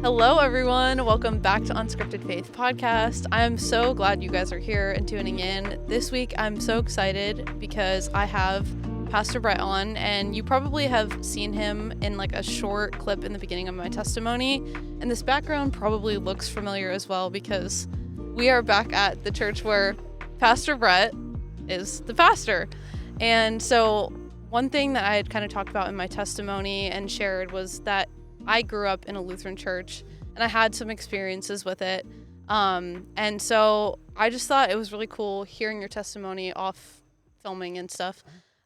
Hello, everyone. Welcome back to Unscripted Faith Podcast. I'm so glad you guys are here and tuning in. This week, I'm so excited because I have Pastor Brett on, and you probably have seen him in like a short clip in the beginning of my testimony. And this background probably looks familiar as well because we are back at the church where Pastor Brett is the pastor. And so one thing that I had kind of talked about in my testimony and shared was that I grew up in a Lutheran church and I had some experiences with it. And so I just thought it was really cool hearing your testimony off filming and stuff.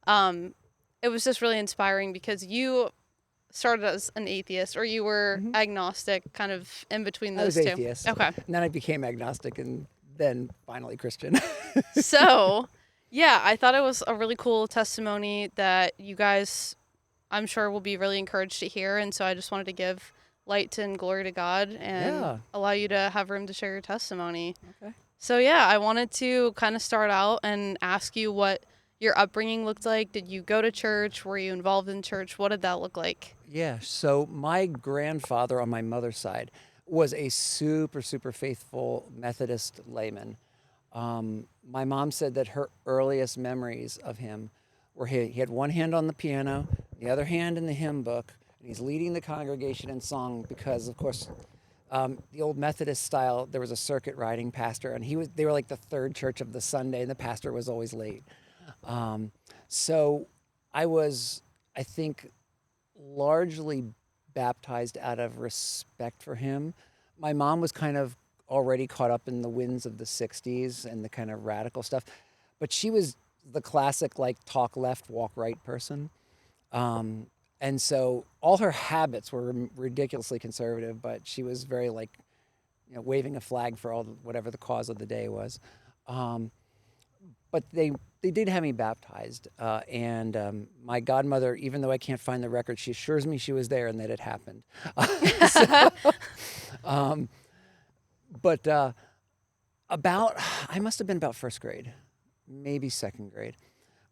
It was just really inspiring because you started as an atheist, or you were agnostic, kind of in between those two. I was atheist. Okay. And then I became agnostic and then finally Christian. So, yeah, I thought it was a really cool testimony that you guys, I'm sure, will be really encouraged to hear. And so I just wanted to give light and glory to God and allow you to have room to share your testimony. Okay. So, yeah, I wanted to kind of start out and ask you what your upbringing looked like. Did you go to church? Were you involved in church? What did that look like? Yeah. So my grandfather on my mother's side was a super faithful Methodist layman. My mom said that her earliest memories of him were he had one hand on the piano, the other hand in the hymn book, and he's leading the congregation in song because, of course, the old Methodist style, there was a circuit riding pastor, and they were like the third church of the Sunday, and the pastor was always late. So I was, I think, largely baptized out of respect for him. My mom was kind of already caught up in the winds of the 60s and the kind of radical stuff, but she was the classic, like, talk left, walk right person. And so all her habits were ridiculously conservative, but she was very, like, waving a flag for whatever the cause of the day was. But they did have me baptized. And my godmother, even though I can't find the record, she assures me she was there and that it happened. But I must have been about first grade, maybe second grade.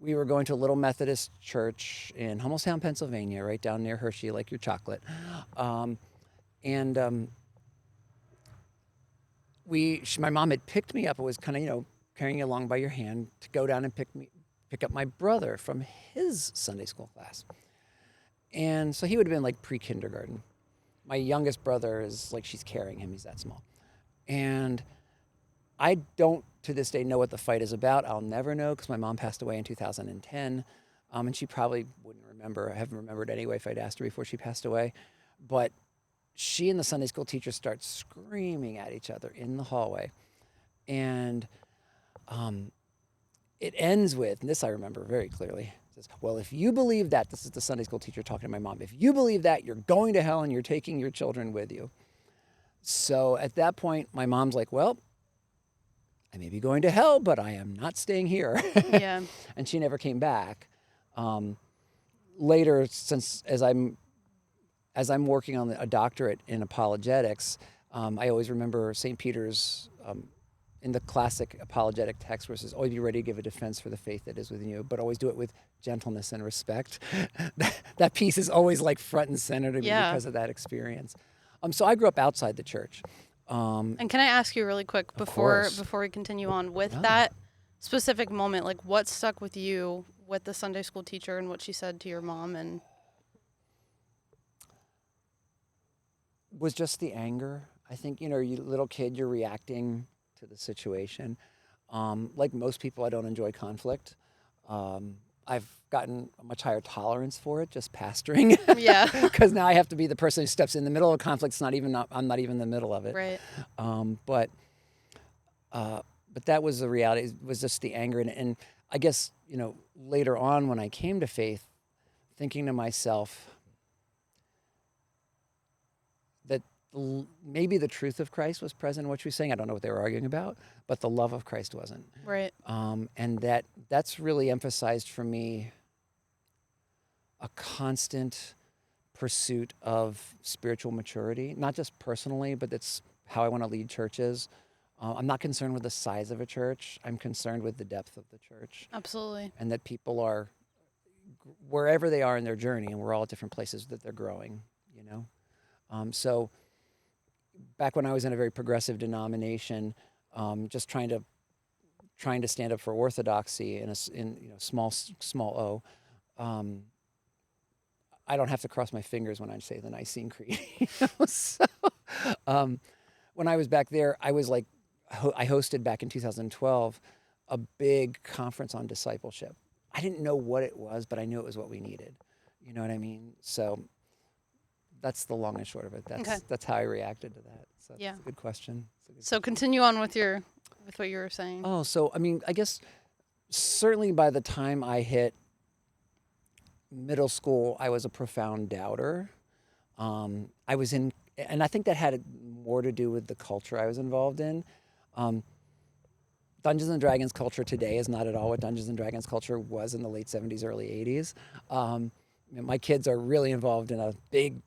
We were going to a little Methodist church in Hummelstown, Pennsylvania, right down near Hershey, like your chocolate. My mom had picked me up. It was kind of, carrying you along by your hand to go down and pick up my brother from his Sunday school class. And so he would have been like pre-kindergarten. My youngest brother is like, she's carrying him. He's that small. And I don't, to this day, know what the fight is about. I'll never know because my mom passed away in 2010. And she probably wouldn't remember. I haven't remembered anyway if I'd asked her before she passed away. But she and the Sunday school teacher start screaming at each other in the hallway. And it ends with, and this I remember very clearly, it says, well, if you believe that, this is the Sunday school teacher talking to my mom, if you believe that, you're going to hell and you're taking your children with you. So at that point, my mom's like, well, I may be going to hell, but I am not staying here. Yeah. And she never came back. Later, since as I'm working on a doctorate in apologetics, I always remember St. Peter's in the classic apologetic text where it says, always be ready to give a defense for the faith that is within you, but always do it with gentleness and respect. That piece is always like front and center to me because of that experience. So I grew up outside the church. And can I ask you really quick before we continue on with that specific moment, like what stuck with you with the Sunday school teacher and what she said to your mom? And was just the anger. I think, you little kid, you're reacting to the situation. Like most people, I don't enjoy conflict. I've gotten a much higher tolerance for it, just pastoring. Yeah. Because now I have to be the person who steps in the middle of conflict. I'm not even in the middle of it. Right. But that was the reality. It was just the anger. And I guess, later on when I came to faith, thinking to myself that maybe the truth of Christ was present in what she was saying. I don't know what they were arguing about, but the love of Christ wasn't. Right. And that's really emphasized for me a constant pursuit of spiritual maturity, not just personally, but it's how I want to lead churches. I'm not concerned with the size of a church. I'm concerned with the depth of the church. Absolutely. And that people are wherever they are in their journey, and we're all at different places that they're growing, So back when I was in a very progressive denomination, just trying to stand up for orthodoxy in small O. I don't have to cross my fingers when I say the Nicene Creed. So, when I was back there, I was like, I hosted back in 2012 a big conference on discipleship. I didn't know what it was, but I knew it was what we needed. You know what I mean? So that's the long and short of it. That's how I reacted to that. So that's a good question. So continue on with what you were saying. Oh, so I mean, I guess certainly by the time I hit middle school, I was a profound doubter. I was in, and I think that had more to do with the culture I was involved in. Dungeons and Dragons culture today is not at all what Dungeons and Dragons culture was in the late 70s, early 80s. My kids are really involved in a big,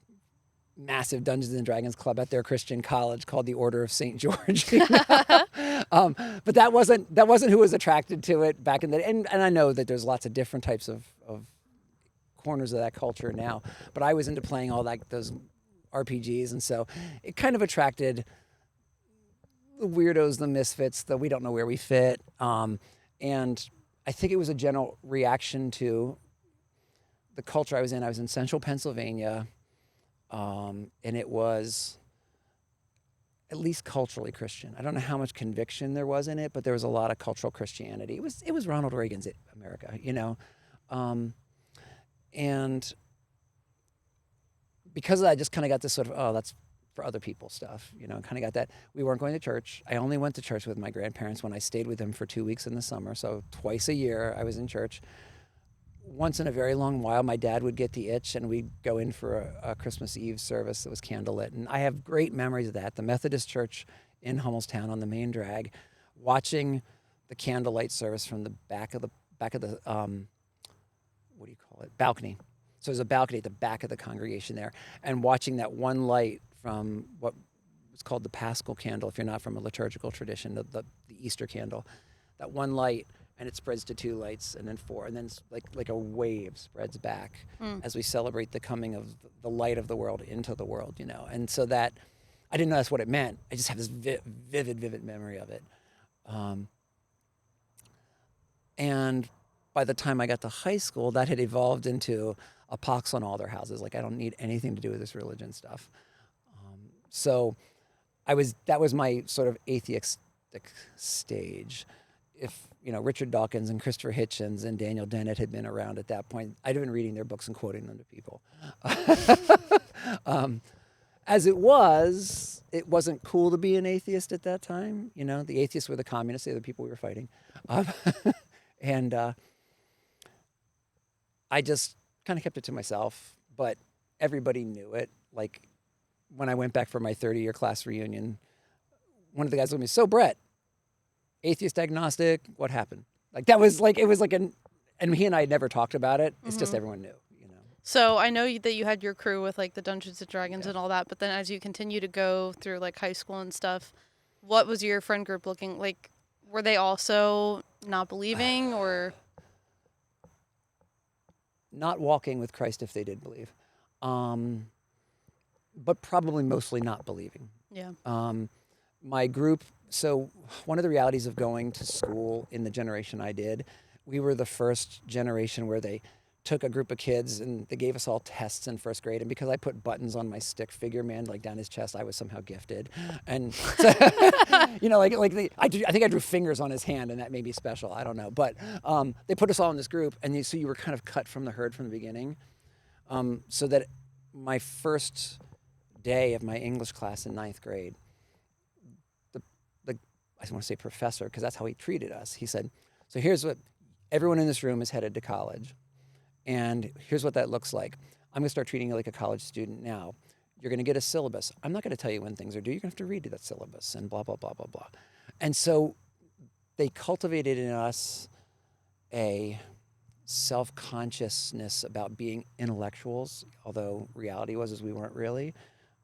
massive Dungeons and Dragons club at their Christian college called the Order of St. George. You know? But that wasn't who was attracted to it back in the day. And I know that there's lots of different types of corners of that culture now. But I was into playing all those RPGs, and so it kind of attracted the weirdos, the misfits, the we don't know where we fit. And I think it was a general reaction to the culture I was in. I was in central Pennsylvania, and it was at least culturally Christian. I don't know how much conviction there was in it, but there was a lot of cultural Christianity. It was Ronald Reagan's America, you know. And because of that, I just kind of got this sort of, oh, that's for other people stuff, you know, kind of got that. We weren't going to church. I only went to church with my grandparents when I stayed with them for 2 weeks in the summer. So twice a year I was in church. Once in a very long while, my dad would get the itch and we'd go in for a Christmas Eve service that was candlelit. And I have great memories of that. The Methodist Church in Hummelstown on the main drag, watching the candlelight service from the back of the what do you call it? Balcony. So there's a balcony at the back of the congregation there, and watching that one light from what was called the Paschal candle, if you're not from a liturgical tradition, the Easter candle, that one light, and it spreads to 2 lights and then 4, and then like a wave spreads back as we celebrate the coming of the light of the world into the world, you know. And so that, I didn't know that's what it meant. I just have this vivid memory of it. And by the time I got to high school, that had evolved into a pox on all their houses. Like, I don't need anything to do with this religion stuff. So that was my sort of atheistic stage. If, you know, Richard Dawkins and Christopher Hitchens and Daniel Dennett had been around at that point, I'd have been reading their books and quoting them to people. As it wasn't cool to be an atheist at that time. You know, the atheists were the communists, they were the people we were fighting. And I just kind of kept it to myself, but everybody knew it. Like, when I went back for my 30-year class reunion, one of the guys told me, "So Brett, atheist, agnostic, what happened?" Like, that was like, it was like and he and I had never talked about it. It's just everyone knew, you know. So I know that you had your crew with like the Dungeons and Dragons and all that, but then as you continue to go through like high school and stuff, what was your friend group looking like? Were they also not believing, or not walking with Christ if they did believe, but probably mostly not believing. Yeah. My group, so one of the realities of going to school in the generation I did, we were the first generation where they took a group of kids and they gave us all tests in first grade. And because I put buttons on my stick figure man, like down his chest, I was somehow gifted. And, so, you know, I think I drew fingers on his hand and that made me special. I don't know. But they put us all in this group, and so you were kind of cut from the herd from the beginning. So that my first day of my English class in 9th grade, I want to say professor, because that's how he treated us. He said, "So here's what, everyone in this room is headed to college. And here's what that looks like. I'm going to start treating you like a college student now. You're going to get a syllabus. I'm not going to tell you when things are due. You're going to have to read that syllabus and blah, blah, blah, blah, blah." And so they cultivated in us a self-consciousness about being intellectuals, although reality was we weren't really.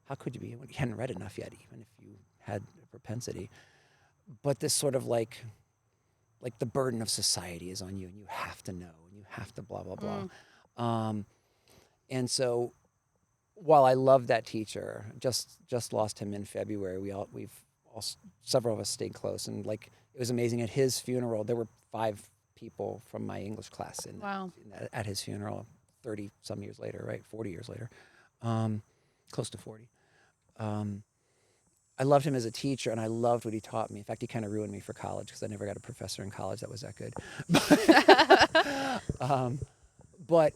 How could you be? You hadn't read enough yet, even if you had a propensity. But this sort of like the burden of society is on you, and you have to know, and you have to blah, blah, blah. And so while I loved that teacher, just lost him in February. Several of us stayed close, and like it was amazing. At his funeral, there were 5 people from my English class at his funeral, 30 some years later, right? 40 years later, close to 40. I loved him as a teacher, and I loved what he taught me. In fact, he kind of ruined me for college because I never got a professor in college that was that good. But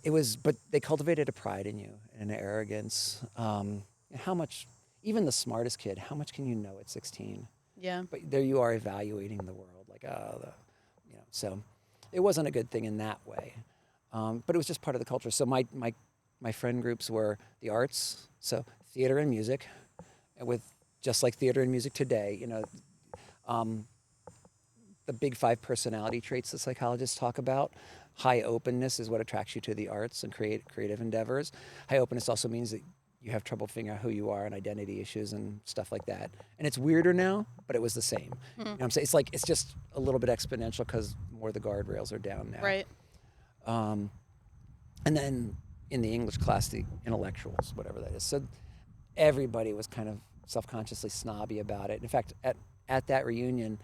they cultivated a pride in you and an arrogance. How much, even the smartest kid, how much can you know at 16? Yeah. But there you are evaluating the world, like, so it wasn't a good thing in that way. But it was just part of the culture. So my friend groups were the arts, so theater and music, and with just like theater and music today, the big 5 personality traits the psychologists talk about. High openness is what attracts you to the arts and creative endeavors. High openness also means that you have trouble figuring out who you are and identity issues and stuff like that. And it's weirder now, but it was the same. You know what I'm saying? It's just a little bit exponential because more of the guardrails are down now. Right. And then in the English class, the intellectuals, whatever that is. So everybody was kind of self-consciously snobby about it. In fact, at that reunion,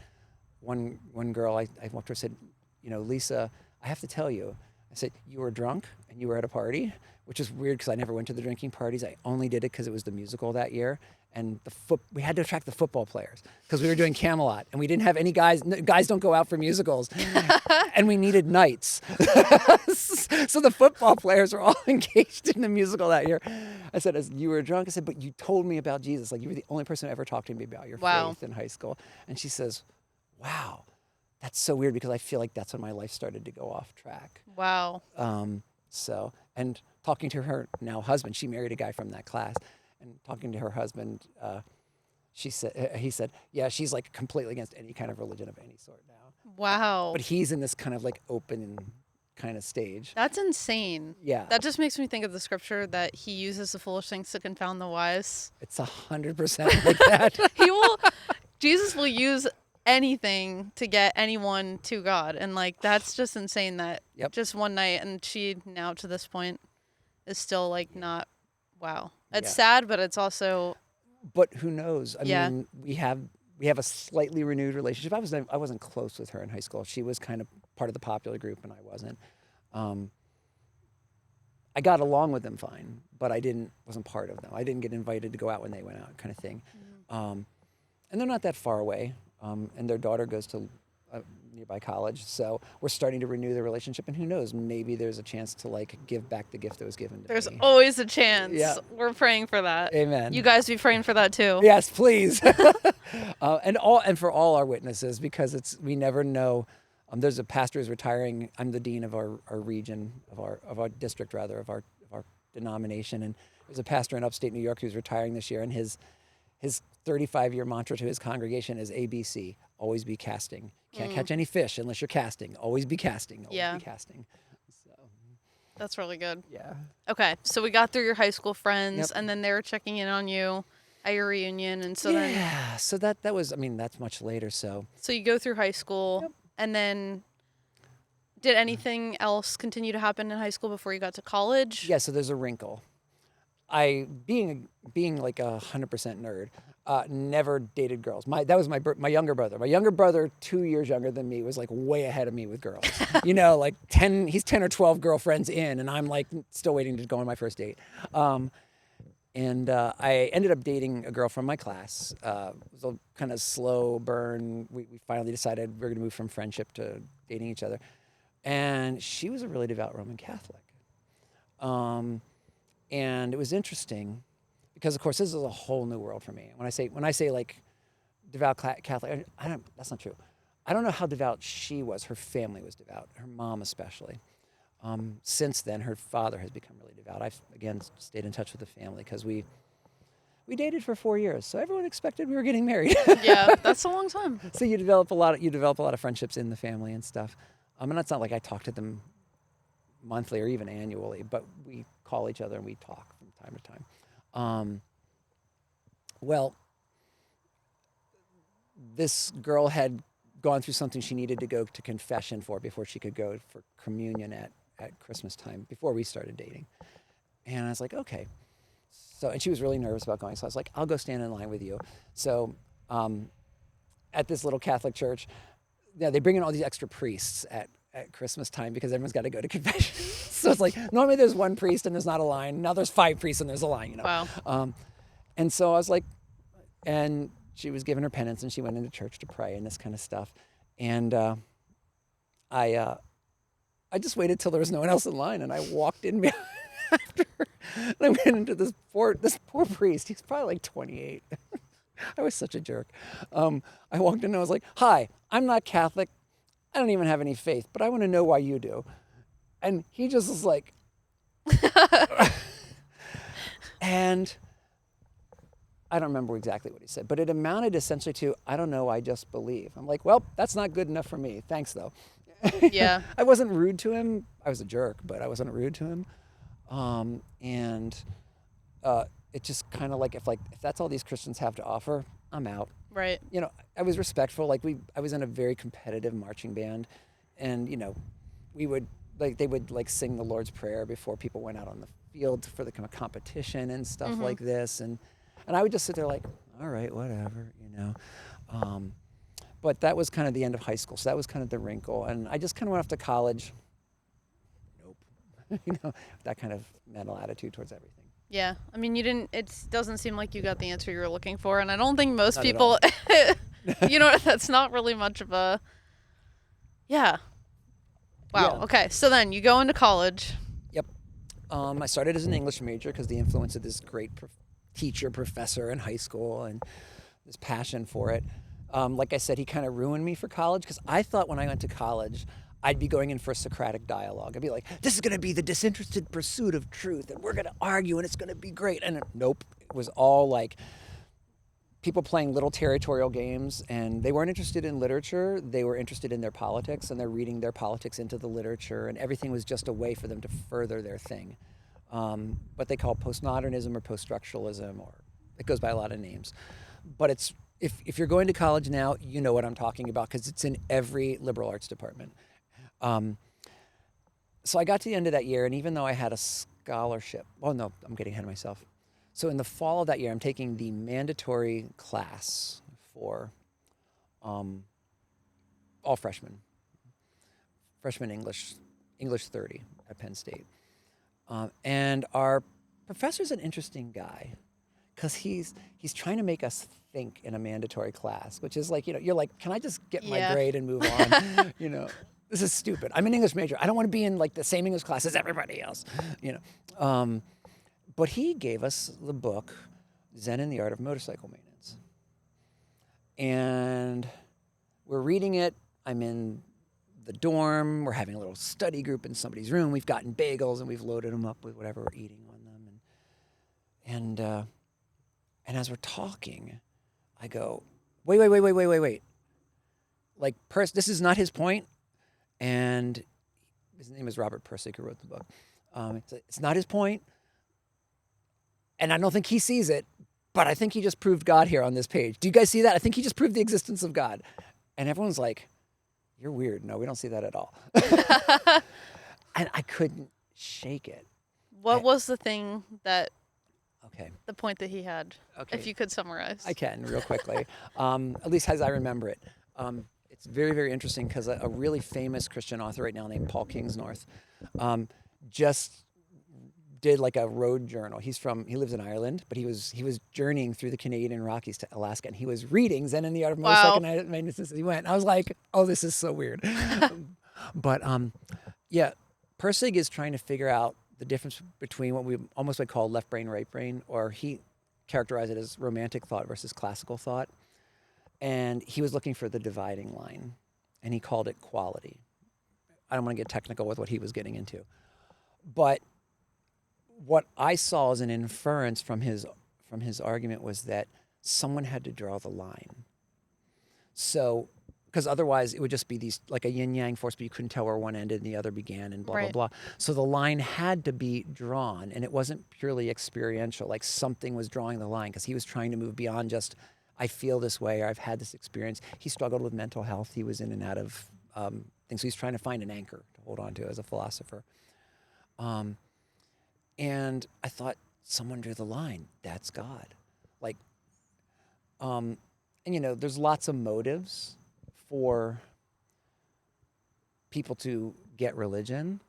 one girl, I walked to her and said, Lisa, I have to tell you, I said, you were drunk and you were at a party, which is weird because I never went to the drinking parties. I only did it because it was the musical that year. And we had to attract the football players because we were doing Camelot and we didn't have any guys. Guys don't go out for musicals. And we needed knights. So the football players were all engaged in the musical that year. I said, as you were drunk, I said, but you told me about Jesus. Like you were the only person who ever talked to me about your faith in high school. And she says, wow, that's so weird because I feel like that's when my life started to go off track. Wow. And talking to her now husband, she married a guy from that class, and talking to her husband, he said, yeah, she's like completely against any kind of religion of any sort now. Wow. But he's in this kind of like open kind of stage. That's insane. Yeah. That just makes me think of the scripture that he uses the foolish things to confound the wise. It's 100% like that. Jesus will use anything to get anyone to God. And like, that's just insane that just one night, and she now to this point is still like not, wow. It's sad, but it's also. But who knows? I mean, we have a slightly renewed relationship. I wasn't close with her in high school. She was kind of part of the popular group and I wasn't. I got along with them fine, but I wasn't part of them. I didn't get invited to go out when they went out, kind of thing. And they're not that far away. And their daughter goes to a nearby college. So we're starting to renew the relationship. And who knows, maybe there's a chance to like give back the gift that was given to me. There's always a chance. Yeah. We're praying for that. Amen. You guys be praying for that too. Yes, please. And for all our witnesses, because we never know. There's a pastor who's retiring. I'm the dean of our region, of our district rather, of our denomination. And there's a pastor in upstate New York who's retiring this year, and his 35-year mantra to his congregation is ABC, always be casting. Can't catch any fish unless you're casting. Always be casting. Always be casting. So that's really good. Yeah. Okay, so we got through your high school friends, and then they were checking in on you at your reunion, and so then so that was, I mean, that's much later. So you go through high school, and then did anything else continue to happen in high school before you got to college? Yeah. So there's a wrinkle. Being like 100% nerd, never dated girls. That was my younger brother. My younger brother, 2 years younger than me, was like way ahead of me with girls. Like he's 10 or 12 girlfriends in, and I'm like still waiting to go on my first date. And I ended up dating a girl from my class. It was a kind of slow burn. We finally decided we were going to move from friendship to dating each other. And she was a really devout Roman Catholic. And it was interesting because, of course, this is a whole new world for me. When I say like devout Catholic, that's not true. I don't know how devout she was. Her family was devout, her mom especially. Since then, her father has become really devout. I've, again, stayed in touch with the family because we dated for 4 years. So everyone expected we were getting married. Yeah, that's a long time. So you develop a lot of friendships in the family and stuff. And it's not like I talk to them monthly or even annually, but we call each other and we talk from time to time. Well, this girl had gone through something she needed to go to confession for before she could go for communion at Christmas time, before we started dating. And I was like, okay. So, and she was really nervous about going. So I was like, I'll go stand in line with you. So at this little Catholic church, yeah, they bring in all these extra priests at Christmas time because everyone's got to go to confession. So it's like, normally there's one priest and there's not a line. Now there's 5 priests and there's a line, you know. Wow. And so I was like, and she was given her penance and she went into church to pray and this kind of stuff. And I just waited till there was no one else in line and I walked in behind after her. And I went into this poor priest. He's probably like 28. I was such a jerk. I walked in and I was like, hi, I'm not Catholic. I don't even have any faith, but I want to know why you do. And he just was like, and I don't remember exactly what he said, but it amounted essentially to, I don't know, I just believe. I'm like, well, that's not good enough for me. Thanks, though. Yeah. I wasn't rude to him. I was a jerk, but I wasn't rude to him. It just kind of like if that's all these Christians have to offer, I'm out. Right. You know, I was respectful. Like I was in a very competitive marching band, and you know, they would like sing the Lord's Prayer before people went out on the field for the kind of competition and stuff like this, and I would just sit there like, all right, whatever, you know. But that was kind of the end of high school, so that was kind of the wrinkle, and I just kind of went off to college. Nope, you know, that kind of mental attitude towards everything. Yeah. I mean, it doesn't seem like you got the answer you were looking for. And I don't think most Not people, you know, that's not really much of a, yeah. Wow. Yeah. Okay. So then you go into college. Yep. I started as an English major because the influence of this great professor in high school and this passion for it. Like I said, he kind of ruined me for college because I thought when I went to college, I'd be going in for a Socratic dialogue. I'd be like, this is going to be the disinterested pursuit of truth, and we're going to argue, and it's going to be great. And nope, it was all like people playing little territorial games, and they weren't interested in literature. They were interested in their politics, and they're reading their politics into the literature, and everything was just a way for them to further their thing. What they call postmodernism or post-structuralism, or it goes by a lot of names. But it's if you're going to college now, you know what I'm talking about because it's in every liberal arts department. So I got to the end of that year, and even though I had a scholarship, oh no, I'm getting ahead of myself. So in the fall of that year, I'm taking the mandatory class for all freshman English 30 at Penn State. And our professor's an interesting guy because he's trying to make us think in a mandatory class, which is like, you know, you're like, can I just get my grade and move on? You know, this is stupid. I'm an English major. I don't want to be in like the same English class as everybody else, you know. But he gave us the book, Zen and the Art of Motorcycle Maintenance. And we're reading it. I'm in the dorm. We're having a little study group in somebody's room. We've gotten bagels and we've loaded them up with whatever we're eating on them. And as we're talking, I go, wait. Like, this is not his point. And his name is Robert Pirsig, who wrote the book. It's not his point. And I don't think he sees it, but I think he just proved God here on this page. Do you guys see that? I think he just proved the existence of God. And everyone's like, you're weird. No, we don't see that at all. And I couldn't shake it. What was the thing that, okay, the point that he had, if you could summarize? I can real quickly, at least as I remember it. It's very, very interesting because a really famous Christian author right now named Paul Kingsnorth just did like a road journal. He lives in Ireland, but he was journeying through the Canadian Rockies to Alaska, and he was reading Zen and the Art of Motorcycle Maintenance as he went. I was like, oh, this is so weird. But yeah, Pirsig is trying to figure out the difference between what we almost would call left brain, right brain, or he characterized it as romantic thought versus classical thought. And he was looking for the dividing line, and he called it quality. I don't want to get technical with what he was getting into. But what I saw as an inference from his argument was that someone had to draw the line. So, because otherwise it would just be these like a yin-yang force, but you couldn't tell where one ended and the other began and blah, blah, blah. So the line had to be drawn, and it wasn't purely experiential, like something was drawing the line, because he was trying to move beyond just, I feel this way, or I've had this experience. He struggled with mental health. He was in and out of things. So he's trying to find an anchor to hold on to as a philosopher. And I thought, someone drew the line. That's God. Like, and there's lots of motives for people to get religion.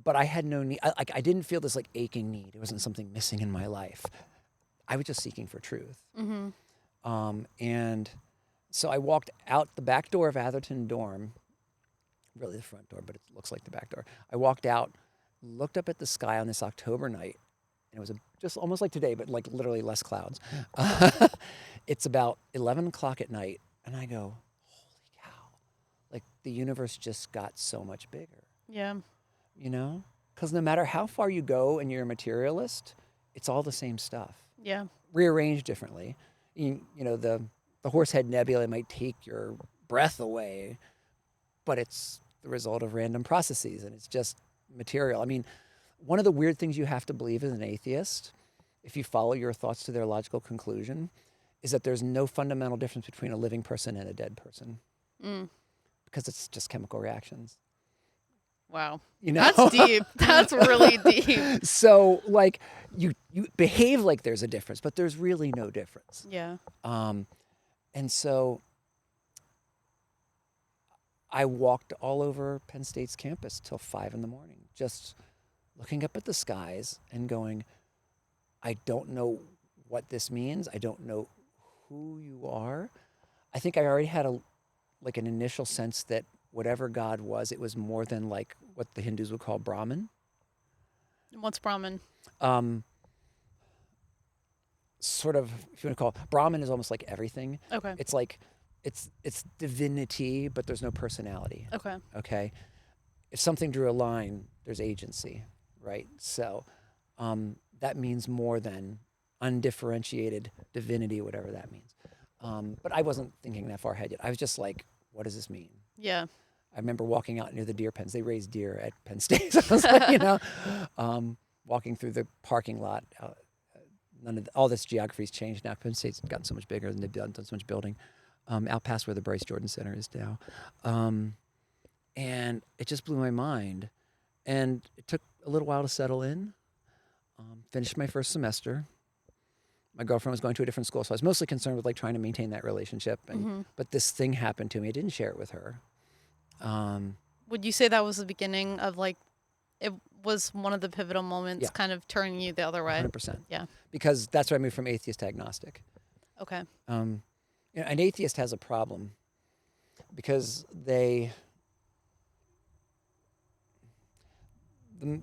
But I had no need. I didn't feel this like aching need. It wasn't something missing in my life. I was just seeking for truth. And so I walked out the back door of Atherton dorm, really the front door, but it looks like the back door. I walked out, looked up at the sky on this October night, and it was just almost like today, but like literally less clouds. It's about 11 o'clock at night, and I go, holy cow, like the universe just got so much bigger. Yeah. Because no matter how far you go and you're a materialist, it's all the same stuff. Yeah. Rearranged differently. The Horsehead Nebula might take your breath away, but it's the result of random processes, and it's just material. I mean, one of the weird things you have to believe as an atheist, if you follow your thoughts to their logical conclusion, is that there's no fundamental difference between a living person and a dead person. Because it's just chemical reactions. Wow. That's deep. That's really deep. So, like, you behave like there's a difference, but there's really no difference. Yeah. And so I walked all over Penn State's campus till 5 a.m, just looking up at the skies and going, I don't know what this means. I don't know who you are. I think I already had an initial sense that whatever God was, it was more than like what the Hindus would call Brahman. What's Brahman? Sort of, if you want to call it, Brahman is almost like everything. Okay. It's like, it's divinity, but there's no personality. Okay. If something drew a line, there's agency, right? So that means more than undifferentiated divinity, whatever that means. But I wasn't thinking that far ahead yet. I was just like, what does this mean? Yeah. I remember walking out near the deer pens. They raise deer at Penn State. So I was like, walking through the parking lot. All this geography's changed now. Penn State's gotten so much bigger and they've done so much building. Out past where the Bryce Jordan Center is now. And it just blew my mind. And it took a little while to settle in. Finished my first semester. My girlfriend was going to a different school, so I was mostly concerned with like trying to maintain that relationship. But this thing happened to me. I didn't share it with her. Would you say that was the beginning of like, it was one of the pivotal moments kind of turning you the other way? 100%. Yeah. Because that's where I moved from atheist to agnostic. Okay. An atheist has a problem because the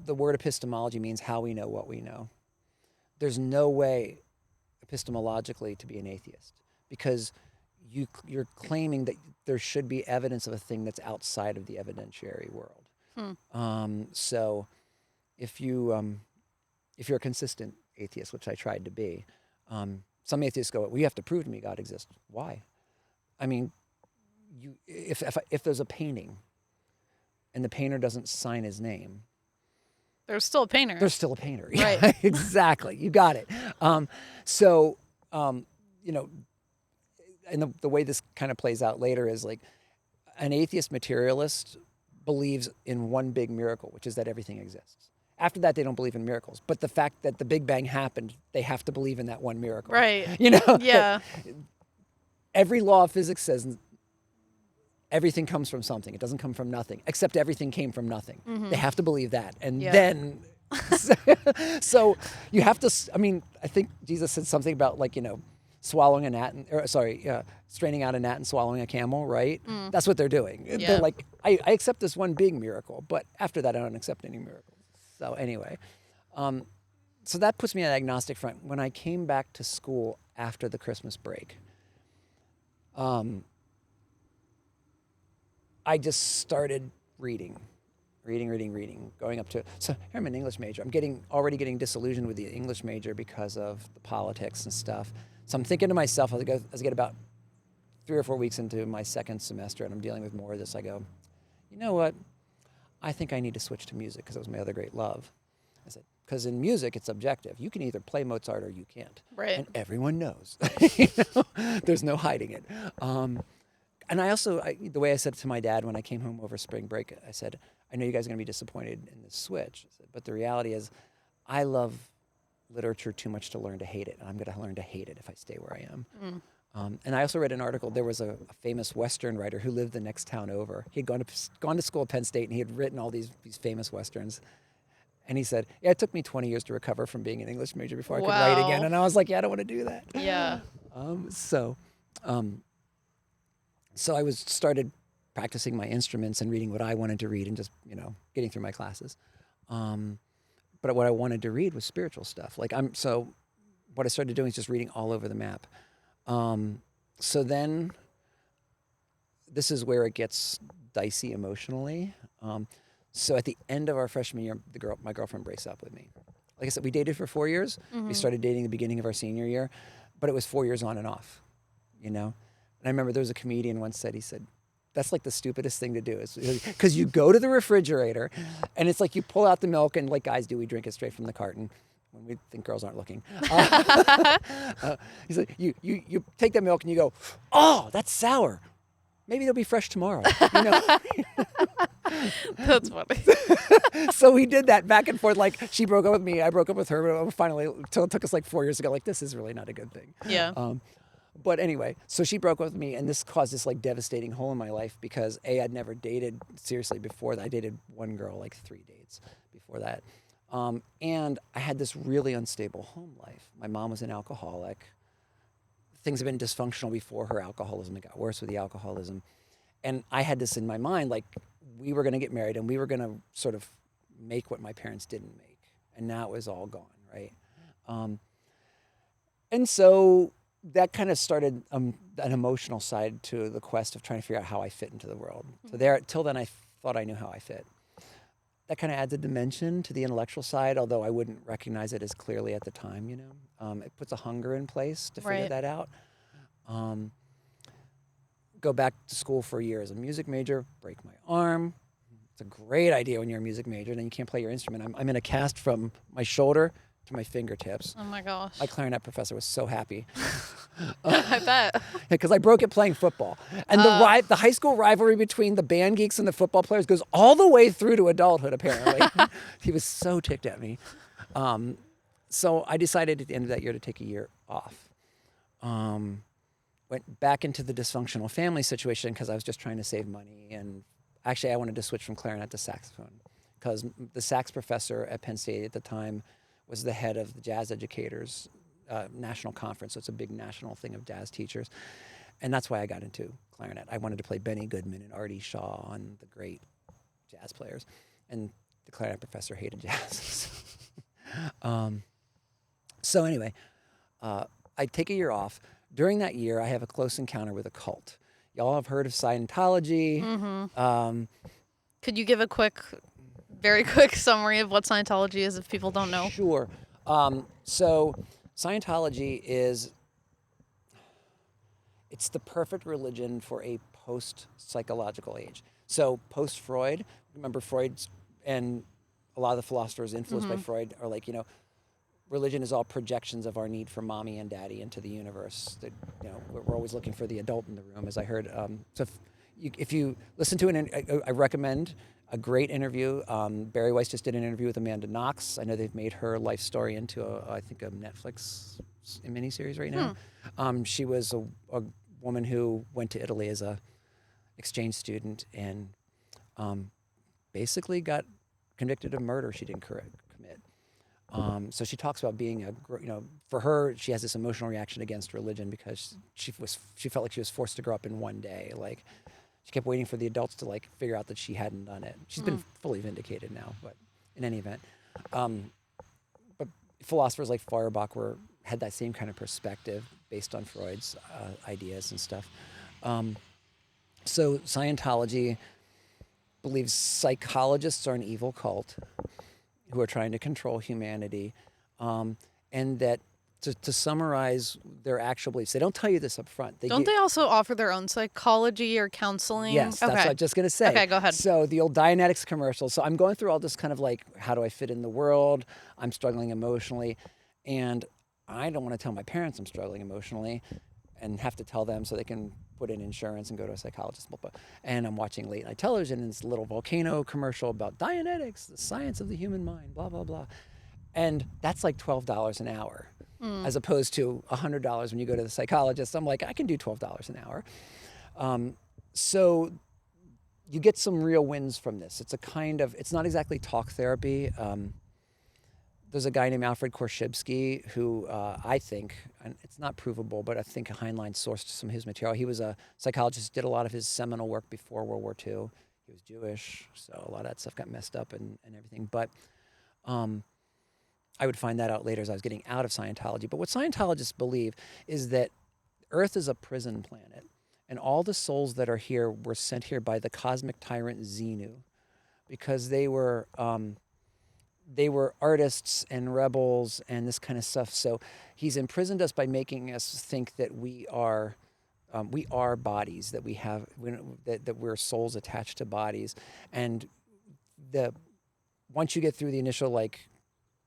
word epistemology means how we know what we know. There's no way epistemologically to be an atheist because you're claiming that there should be evidence of a thing that's outside of the evidentiary world. So if you're a consistent atheist, which I tried to be, some atheists go, well, you have to prove to me God exists. Why? I mean, if there's a painting and the painter doesn't sign his name, there's still a painter. There's still a painter. Right. Yeah, exactly. You got it. And the way this kind of plays out later is like an atheist materialist believes in one big miracle, which is that everything exists. After that, they don't believe in miracles. But the fact that the Big Bang happened, they have to believe in that one miracle. Right. Yeah. Every law of physics says everything comes from something. It doesn't come from nothing, except everything came from nothing. They have to believe that. And then, so you have to, I think Jesus said something about swallowing a gnat, straining out a gnat and swallowing a camel, right? That's what they're doing. Yeah. They're like, I accept this one big miracle, but after that, I don't accept any miracles. So anyway, so that puts me on the agnostic front. When I came back to school after the Christmas break, I just started reading, going up to, so I'm an English major. I'm already getting disillusioned with the English major because of the politics and stuff. So I'm thinking to myself, as I get about 3 or 4 weeks into my second semester and I'm dealing with more of this, I go, you know what? I think I need to switch to music because it was my other great love. I said, because in music, it's objective. You can either play Mozart or you can't. Right. And everyone knows. There's no hiding it. And I also, the way I said it to my dad when I came home over spring break, I said, I know you guys are going to be disappointed in this switch. I said, but the reality is I love literature too much to learn to hate it. And I'm going to learn to hate it if I stay where I am. And I also read an article. There was a famous Western writer who lived the next town over. He had gone to school at Penn State, and he had written all these famous Westerns. And he said, yeah, it took me 20 years to recover from being an English major before I could write again. And I was like, yeah, I don't want to do that. Yeah. So I started practicing my instruments and reading what I wanted to read and just, getting through my classes. But what I wanted to read was spiritual stuff. So what I started doing is just reading all over the map. So then this is where it gets dicey emotionally. So at the end of our freshman year, my girlfriend breaks up with me. Like I said, we dated for 4 years. We started dating the beginning of our senior year, but it was 4 years on and off, And I remember there was a comedian once he said, that's like the stupidest thing to do, because you go to the refrigerator and it's like you pull out the milk, and like guys do, we drink it straight from the carton when we think girls aren't looking. He said, you take that milk and you go, oh, that's sour. Maybe they'll be fresh tomorrow. That's funny. So we did that back and forth. Like, she broke up with me, I broke up with her. But finally, it took us like 4 years to go, like, this is really not a good thing. Yeah. But anyway, so she broke up with me, and this caused this like devastating hole in my life because I'd never dated seriously before that. I dated one girl, like 3 dates before that. And I had this really unstable home life. My mom was an alcoholic. Things had been dysfunctional before her alcoholism. It got worse with the alcoholism. And I had this in my mind, like, we were going to get married and we were going to sort of make what my parents didn't make. And now it was all gone, right? And so that kind of started an emotional side to the quest of trying to figure out how I fit into the world. So till then, I thought I knew how I fit. That kind of adds a dimension to the intellectual side, although I wouldn't recognize it as clearly at the time, It puts a hunger in place to figure that out. Go back to school for a year as a music major, break my arm. It's a great idea when you're a music major, and then you can't play your instrument. I'm in a cast from my shoulder to my fingertips. Oh my gosh. My clarinet professor was so happy. I bet. Because I broke it playing football. And the high school rivalry between the band geeks and the football players goes all the way through to adulthood, apparently. He was so ticked at me. So I decided at the end of that year to take a year off. Went back into the dysfunctional family situation because I was just trying to save money. And actually, I wanted to switch from clarinet to saxophone because the sax professor at Penn State at the time was the head of the Jazz Educators National Conference. So it's a big national thing of jazz teachers. And that's why I got into clarinet. I wanted to play Benny Goodman and Artie Shaw and the great jazz players. And the clarinet professor hated jazz. So anyway, I take a year off. During that year, I have a close encounter with a cult. Y'all have heard of Scientology. Could you give a very quick summary of what Scientology is if people don't know? Sure. So Scientology it's the perfect religion for a post-psychological age. So post-Freud, remember Freud's and a lot of the philosophers influenced by Freud are like, religion is all projections of our need for mommy and daddy into the universe. That, we're always looking for the adult in the room, as I heard. So if you listen to I recommend a great interview. Barry Weiss just did an interview with Amanda Knox. I know they've made her life story into I think a Netflix miniseries right now. She was a woman who went to Italy as a exchange student and basically got convicted of murder she didn't commit. So she talks about being for her, she has this emotional reaction against religion because she felt like she was forced to grow up in one day. Like, she kept waiting for the adults to figure out that she hadn't done it. She's been fully vindicated now, but in any event. But philosophers like Feuerbach had that same kind of perspective based on Freud's ideas and stuff. So Scientology believes psychologists are an evil cult who are trying to control humanity, and that to summarize their actual beliefs, they don't tell you this up front. They also offer their own psychology or counseling? Yes, that's what I was just going to say. Okay, go ahead. So the old Dianetics commercial. So I'm going through all this kind of how do I fit in the world? I'm struggling emotionally, and I don't want to tell my parents I'm struggling emotionally and have to tell them so they can put in insurance and go to a psychologist. And I'm watching late night television and this little volcano commercial about Dianetics, the science of the human mind, blah, blah, blah. And that's like $12 an hour, as opposed to $100 when you go to the psychologist. I'm like, I can do $12 an hour. So you get some real wins from this. It's not exactly talk therapy. There's a guy named Alfred Korzybski who I think, and it's not provable, but I think Heinlein sourced some of his material. He was a psychologist, did a lot of his seminal work before World War II. He was Jewish, so a lot of that stuff got messed up and everything. But I would find that out later as I was getting out of Scientology. But what Scientologists believe is that Earth is a prison planet, and all the souls that are here were sent here by the cosmic tyrant Xenu, because they were artists and rebels and this kind of stuff. So he's imprisoned us by making us think that we are bodies, that that we're souls attached to bodies, and once you get through the initial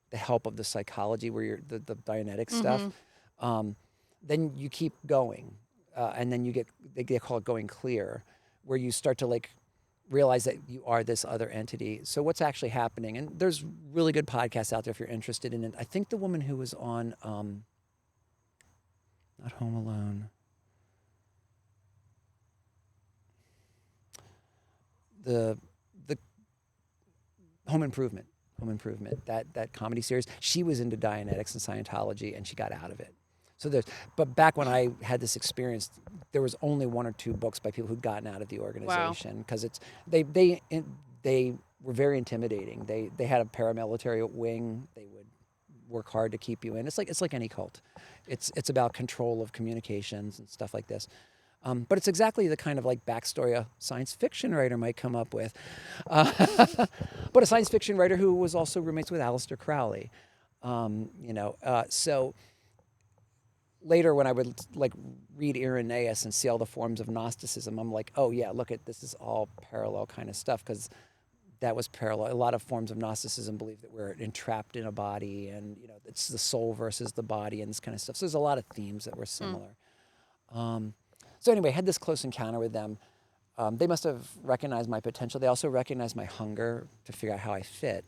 the help of the psychology, where you're the Dianetic stuff, then you keep going, and then they call it going clear, where you start to realize that you are this other entity. So what's actually happening, and there's really good podcasts out there if you're interested in it. I think the woman who was on, not Home Alone, the Home Improvement, that comedy series, she was into Dianetics and Scientology, and she got out of it. So but back when I had this experience, there was only one or two books by people who'd gotten out of the organization, because they were very intimidating. They had a paramilitary wing. They would work hard to keep you in. It's like any cult. It's about control of communications and stuff like this. But it's exactly the kind of backstory a science fiction writer might come up with. But a science fiction writer who was also roommates with Aleister Crowley. So later when I would read Irenaeus and see all the forms of Gnosticism, I'm like, oh yeah, look at this is all parallel kind of stuff, because that was parallel. A lot of forms of Gnosticism believe that we're entrapped in a body, and it's the soul versus the body and this kind of stuff. So there's a lot of themes that were similar. So anyway, I had this close encounter with them. They must have recognized my potential. They also recognized my hunger to figure out how I fit.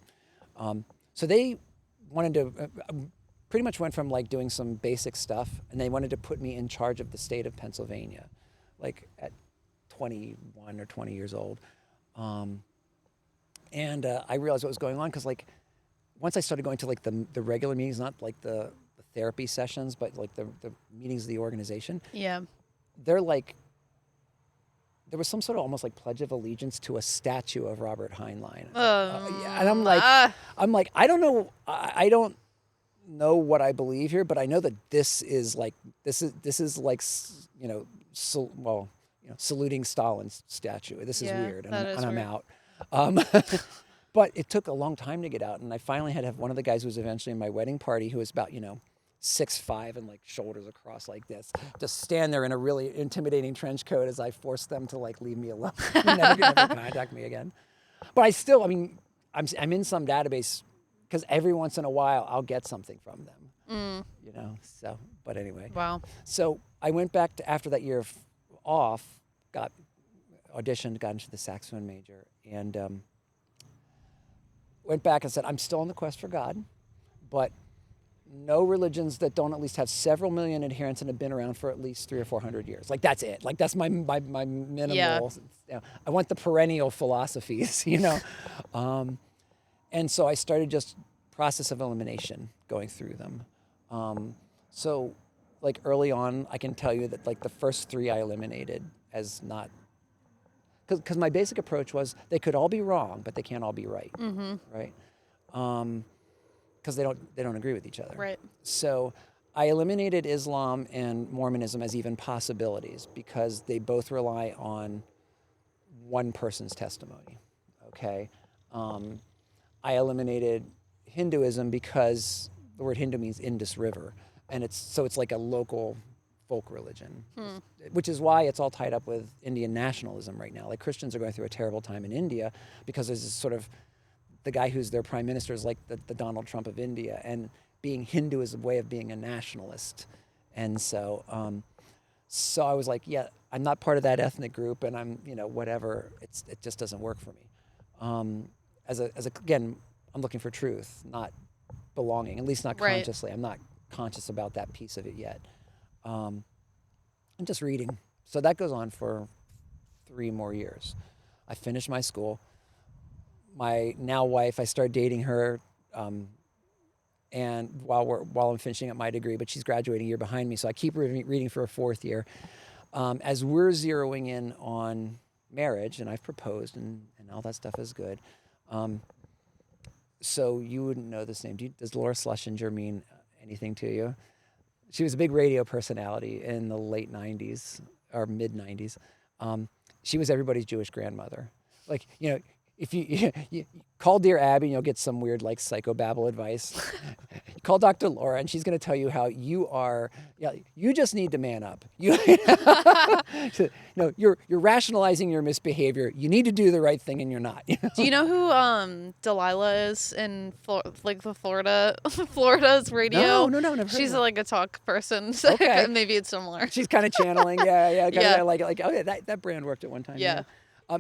So they wanted to, pretty much went from doing some basic stuff, and they wanted to put me in charge of the state of Pennsylvania, at 21 or 20 years old. And I realized what was going on, because once I started going to the regular meetings, not the therapy sessions, but the meetings of the organization. Yeah. They're there was some sort of almost Pledge of Allegiance to a statue of Robert Heinlein. And I'm I don't know. I don't know what I believe here, but I know that this is saluting Stalin's statue. This is weird, and I'm out. But it took a long time to get out, and I finally had to have one of the guys who was eventually in my wedding party, who was about 6'5" and shoulders across like this, just stand there in a really intimidating trench coat as I forced them to leave me alone, never contact me again. But I still, I'm in some database, because every once in a while I'll get something from them, So, but anyway. Wow. So I went back to, after that year off, auditioned, got into the saxophone major, and went back and said, I'm still on the quest for God, but no religions that don't at least have several million adherents and have been around for at least 300 or 400 years. That's it. That's my minimal. Yeah. I want the perennial philosophies, And so I started just process of elimination, going through them. So early on, I can tell you that the first three I eliminated as not, because my basic approach was they could all be wrong, but they can't all be right. Mm-hmm. Right. Because they don't agree with each other. Right. So I eliminated Islam and Mormonism as even possibilities, because they both rely on one person's testimony. Okay. I eliminated Hinduism because the word Hindu means Indus River, and it's like a local folk religion, which is why it's all tied up with Indian nationalism right now. Christians are going through a terrible time in India, because there's this sort of, the guy who's their prime minister is the Donald Trump of India, and being Hindu is a way of being a nationalist. And so I was like, yeah, I'm not part of that ethnic group, and I'm, whatever. It just doesn't work for me. Again, I'm looking for truth, belonging, at least not Right. consciously. I'm not conscious about that piece of it yet. I'm just reading. So that goes on for 3 more years. I finished my school. My now wife, I started dating her, and while I'm finishing up my degree, but she's graduating a year behind me, so I keep reading for a 4th year. As we're zeroing in on marriage, and I've proposed, and all that stuff is good. So you wouldn't know this name. Does Laura Schlesinger mean anything to you? She was a big radio personality in the late 90s or mid 90s. She was everybody's Jewish grandmother. Like, if you call Dear Abby and you'll get some weird like psychobabble advice. Call Dr. Laura and she's going to tell you how you just need to man up. You're rationalizing your misbehavior. You need to do the right thing and you're not. Do you know who Delilah is in the Florida's radio? No, never heard She's of her. like a talk person. So Okay. maybe it's similar. She's kind of channeling. Yeah. Yeah. Like oh yeah, that brand worked at one time. Yeah.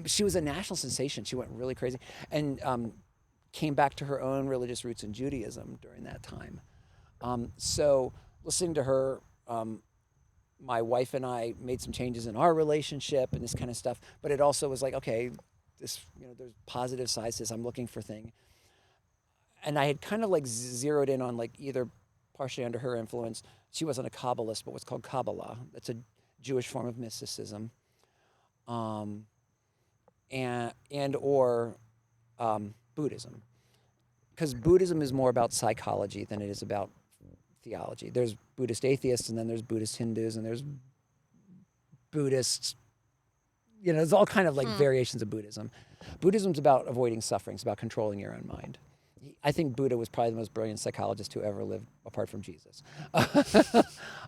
She was a national sensation. She went really crazy and came back to her own religious roots in Judaism during that time. So listening to her, my wife and I made some changes in our relationship and this kind of stuff. But it also was like, okay, there's positive sides to this. I'm looking for things. And I had kind of like zeroed in on like either partially under her influence. She wasn't a Kabbalist, but what's called Kabbalah. That's a Jewish form of mysticism. Or Buddhism, because Buddhism is more about psychology than it is about theology. There's Buddhist atheists, and then there's Buddhist Hindus, and there's Buddhists. There's all kind of like variations of Buddhism. Buddhism's about avoiding suffering. It's about controlling your own mind. I think Buddha was probably the most brilliant psychologist who ever lived, apart from Jesus.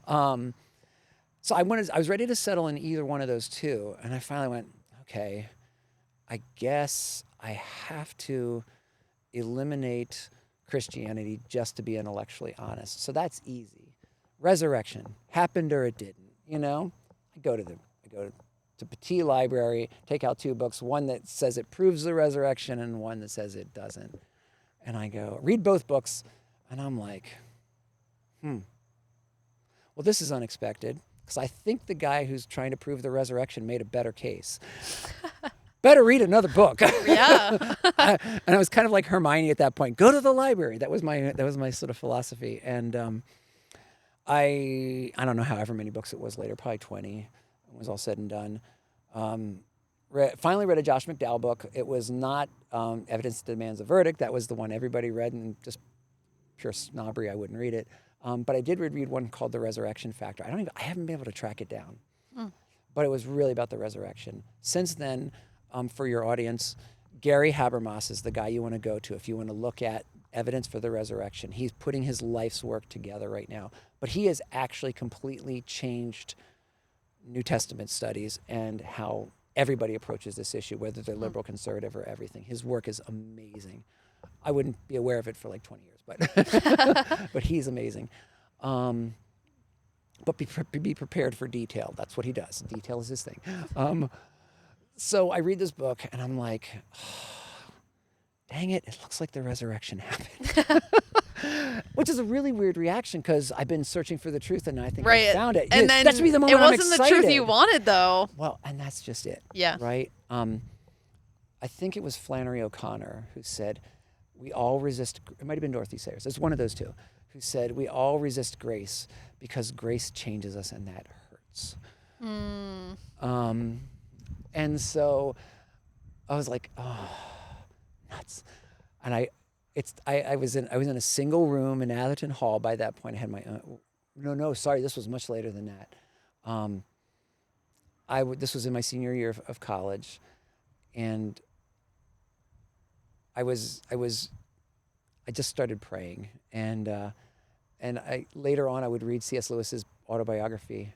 So I was ready to settle in either one of those two, and I finally went, okay, I guess I have to eliminate Christianity just to be intellectually honest. So that's easy. Resurrection happened or it didn't. I go to Petit Library, take out 2 books, one that says it proves the resurrection and one that says it doesn't. And I go read both books, and I'm like, well, this is unexpected because I think the guy who's trying to prove the resurrection made a better case. Better read another book. Yeah. And I was kind of like Hermione at that point. Go to the library. That was my sort of philosophy. And I don't know however many books it was later, probably 20. It was all said and done. Finally read a Josh McDowell book. It was not Evidence Demands a Verdict. That was the one everybody read, and just pure snobbery, I wouldn't read it. But I did read one called The Resurrection Factor. I haven't been able to track it down. But it was really about the resurrection. Since then, for your audience, Gary Habermas is the guy you want to go to if you want to look at evidence for the resurrection. He's putting his life's work together right now. But he has actually completely changed New Testament studies and how everybody approaches this issue, whether they're liberal, conservative, or everything. His work is amazing. I wouldn't be aware of it for like 20 years, but but he's amazing. But be prepared for detail. That's what he does. Detail is his thing. So I read this book and I'm like, oh, dang it looks like the resurrection happened. Which is a really weird reaction because I've been searching for the truth and I think I found it. And then that should be the moment it wasn't I'm the truth you wanted, though. Well, and that's just it. Yeah. Right? I think it was Flannery O'Connor who said, we all resist, it might have been Dorothy Sayers, it's one of those two, who said, we all resist grace because grace changes us and that hurts. And so I was like, oh, nuts. And I was in a single room in Atherton Hall by that point. I had my own, sorry, this was much later than that. This was in my senior year of college, and I just started praying, and later on I would read C.S. Lewis's autobiography,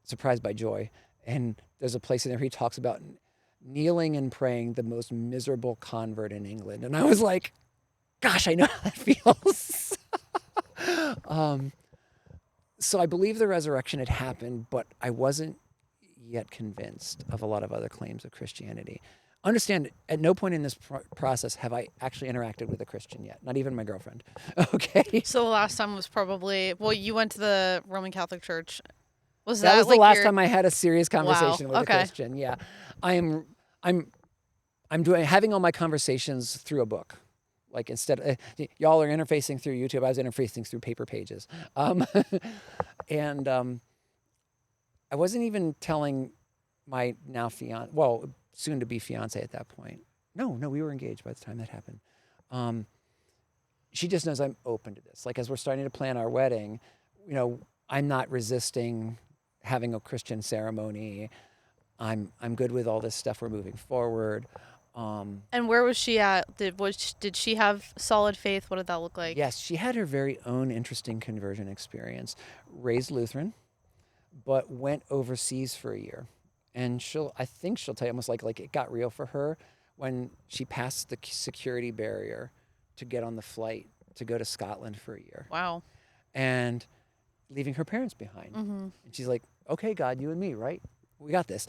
Surprised by Joy, and there's a place in there he talks about kneeling and praying, the most miserable convert in England, and I was like, gosh, I know how that feels. So I believe the resurrection had happened, but I wasn't yet convinced of a lot of other claims of Christianity. understand, at no point in this process have I actually interacted with a Christian yet, not even my girlfriend. Okay. So the last time was probably, well, you went to the Roman Catholic Church. Was That that was the like last your, time I had a serious wow, conversation with a okay. Christian. Yeah. I'm having all my conversations through a book. Like instead, y'all are interfacing through YouTube. I was interfacing through paper pages. And I wasn't even telling my now fiance, well, soon to be fiance at that point. No, we were engaged by the time that happened. She just knows I'm open to this. Like as we're starting to plan our wedding, you know, I'm not resisting having a Christian ceremony. I'm good with all this stuff. We're moving forward. And where was she at? Did she have solid faith? What did that look like? Yes, she had her very own interesting conversion experience. Raised Lutheran, but went overseas for a year. And I think she'll tell you almost like it got real for her when she passed the security barrier to get on the flight to go to Scotland for a year. Wow. And leaving her parents behind. Mm-hmm. And she's like, okay, God, you and me, right? We got this.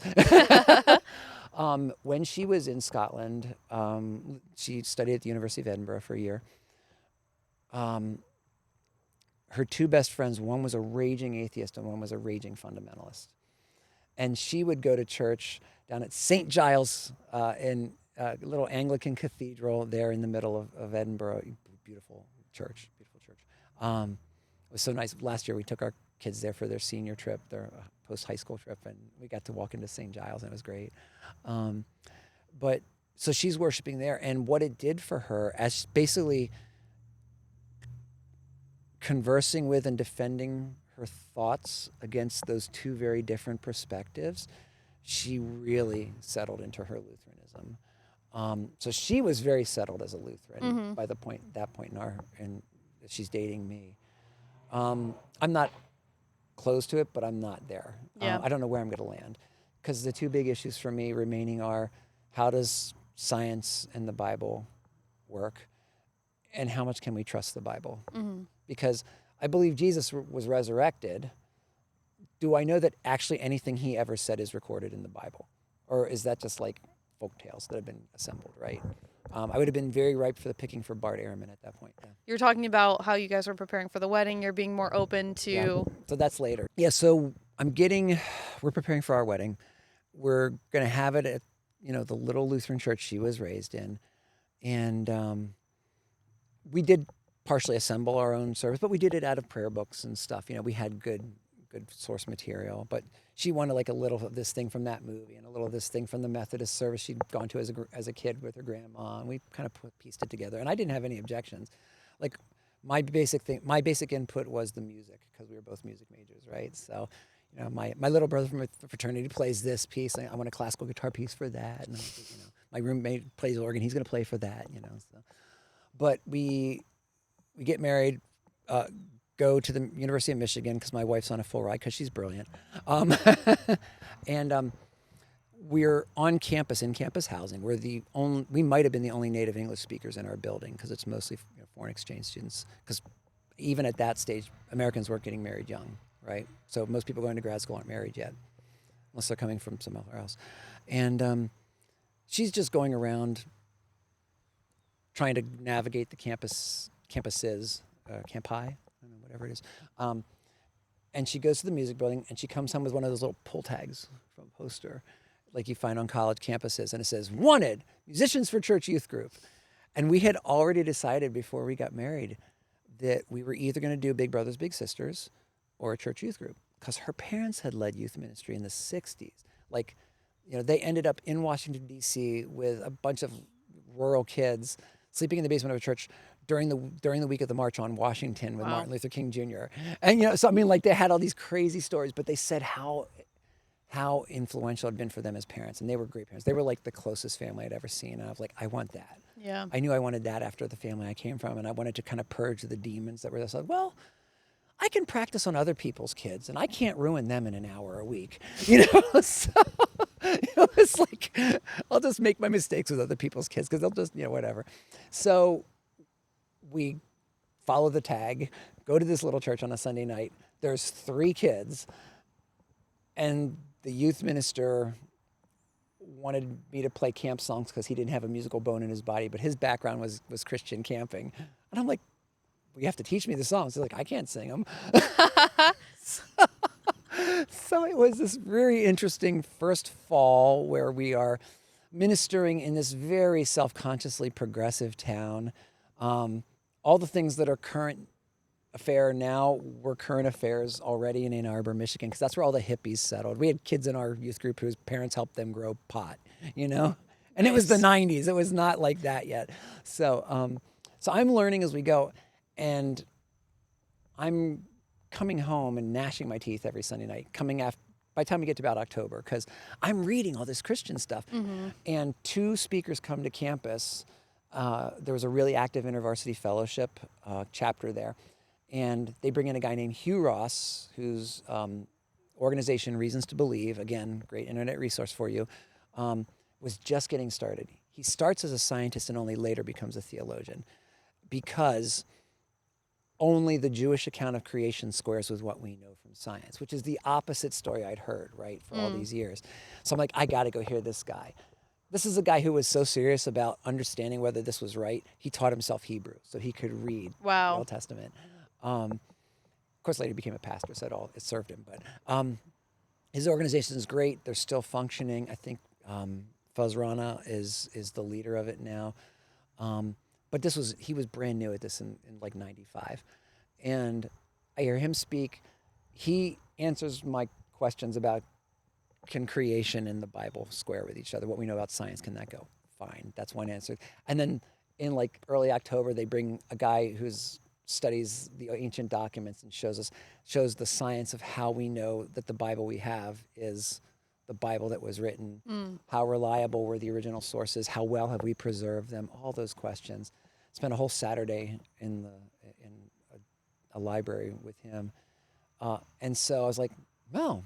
When she was in Scotland, she studied at the University of Edinburgh for a year. Her two best friends, one was a raging atheist and one was a raging fundamentalist. And she would go to church down at St. Giles in a little Anglican cathedral there in the middle of Edinburgh. Beautiful church. It was so nice. Last year we took our kids there for their senior trip, their post-high school trip, and we got to walk into St. Giles, and it was great. But so she's worshiping there, and what it did for her, as basically conversing with and defending her thoughts against those two very different perspectives, she really settled into her Lutheranism. So she was very settled as a Lutheran by that point in she's dating me. I'm not close to it, but I'm not there. Yeah. I don't know where I'm going to land, because the two big issues for me remaining are, how does science and the Bible work, and how much can we trust the Bible? Because I believe Jesus was resurrected. Do I know that actually anything he ever said is recorded in the Bible? Or is that just like folk tales that have been assembled, right? I would have been very ripe for the picking for Bart Ehrman at that point. Yeah. You're talking about how you guys were preparing for the wedding. You're being more open to... Yeah. So that's later. Yeah, so we're preparing for our wedding. We're going to have it at, the little Lutheran church she was raised in. And we did partially assemble our own service, but we did it out of prayer books and stuff. We had good source material, but she wanted like a little of this thing from that movie and a little of this thing from the Methodist service she'd gone to as a kid with her grandma, and we kind of pieced it together. And I didn't have any objections. Like my basic input was the music, because we were both music majors, right? So, my little brother from a fraternity plays this piece. I want a classical guitar piece for that, and my roommate plays organ. He's going to play for that, So, but we get married. Go to the University of Michigan because my wife's on a full ride because she's brilliant. And we're on campus, in campus housing. We might have been the only native English speakers in our building, because it's mostly foreign exchange students. Because even at that stage, Americans weren't getting married young, right? So most people going to grad school aren't married yet, unless they're coming from somewhere else. And she's just going around trying to navigate the campuses, campi, whatever it is. And she goes to the music building, and she comes home with one of those little pull tags from a poster like you find on college campuses, and it says, "Wanted, musicians for church youth group." And we had already decided before we got married that we were either going to do Big Brothers Big Sisters or a church youth group, because her parents had led youth ministry in the 60s. Like, they ended up in Washington, D.C. with a bunch of rural kids sleeping in the basement of a church during the week of the March on Washington with Martin Luther King Jr. And so they had all these crazy stories, but they said how influential it had been for them as parents, and they were great parents. They were like the closest family I'd ever seen, and I was like, I want that. Yeah. I knew I wanted that after the family I came from, and I wanted to kind of purge the demons that were there. So, well, I can practice on other people's kids, and I can't ruin them in an hour a week. So it's like, I'll just make my mistakes with other people's kids, because they'll just, whatever. So we follow the tag, go to this little church on a Sunday night. There's 3 kids, and the youth minister wanted me to play camp songs because he didn't have a musical bone in his body, but his background was Christian camping. And I'm like, well, you have to teach me the songs. He's like, I can't sing them. So it was this very interesting first fall where we are ministering in this very self-consciously progressive town. All the things that are current affair now were current affairs already in Ann Arbor, Michigan, because that's where all the hippies settled. We had kids in our youth group whose parents helped them grow pot, you know? And it was the 90s. It was not like that yet. So, so I'm learning as we go, and I'm coming home and gnashing my teeth every Sunday night, by the time we get to about October, because I'm reading all this Christian stuff. And 2 speakers come to campus. There was a really active InterVarsity Fellowship chapter there. And they bring in a guy named Hugh Ross, whose organization, Reasons to Believe, again, great internet resource for you, was just getting started. He starts as a scientist and only later becomes a theologian because only the Jewish account of creation squares with what we know from science, which is the opposite story I'd heard, right, for all these years. So I'm like, I got to go hear this guy. This is a guy who was so serious about understanding whether this was right, he taught himself Hebrew so he could read the Old Testament. Of course, later became a pastor, so it served him. But his organization is great. They're still functioning. I think Fuz Rana is the leader of it now. But he was brand new at this in like 95. And I hear him speak. He answers my questions about, can creation and the Bible square with each other? What we know about science, can that go? Fine, that's one answer. And then in like early October, they bring a guy who studies the ancient documents and shows the science of how we know that the Bible we have is the Bible that was written. How reliable were the original sources? How well have we preserved them? All those questions. Spent a whole Saturday in a library with him. And so I was like, well,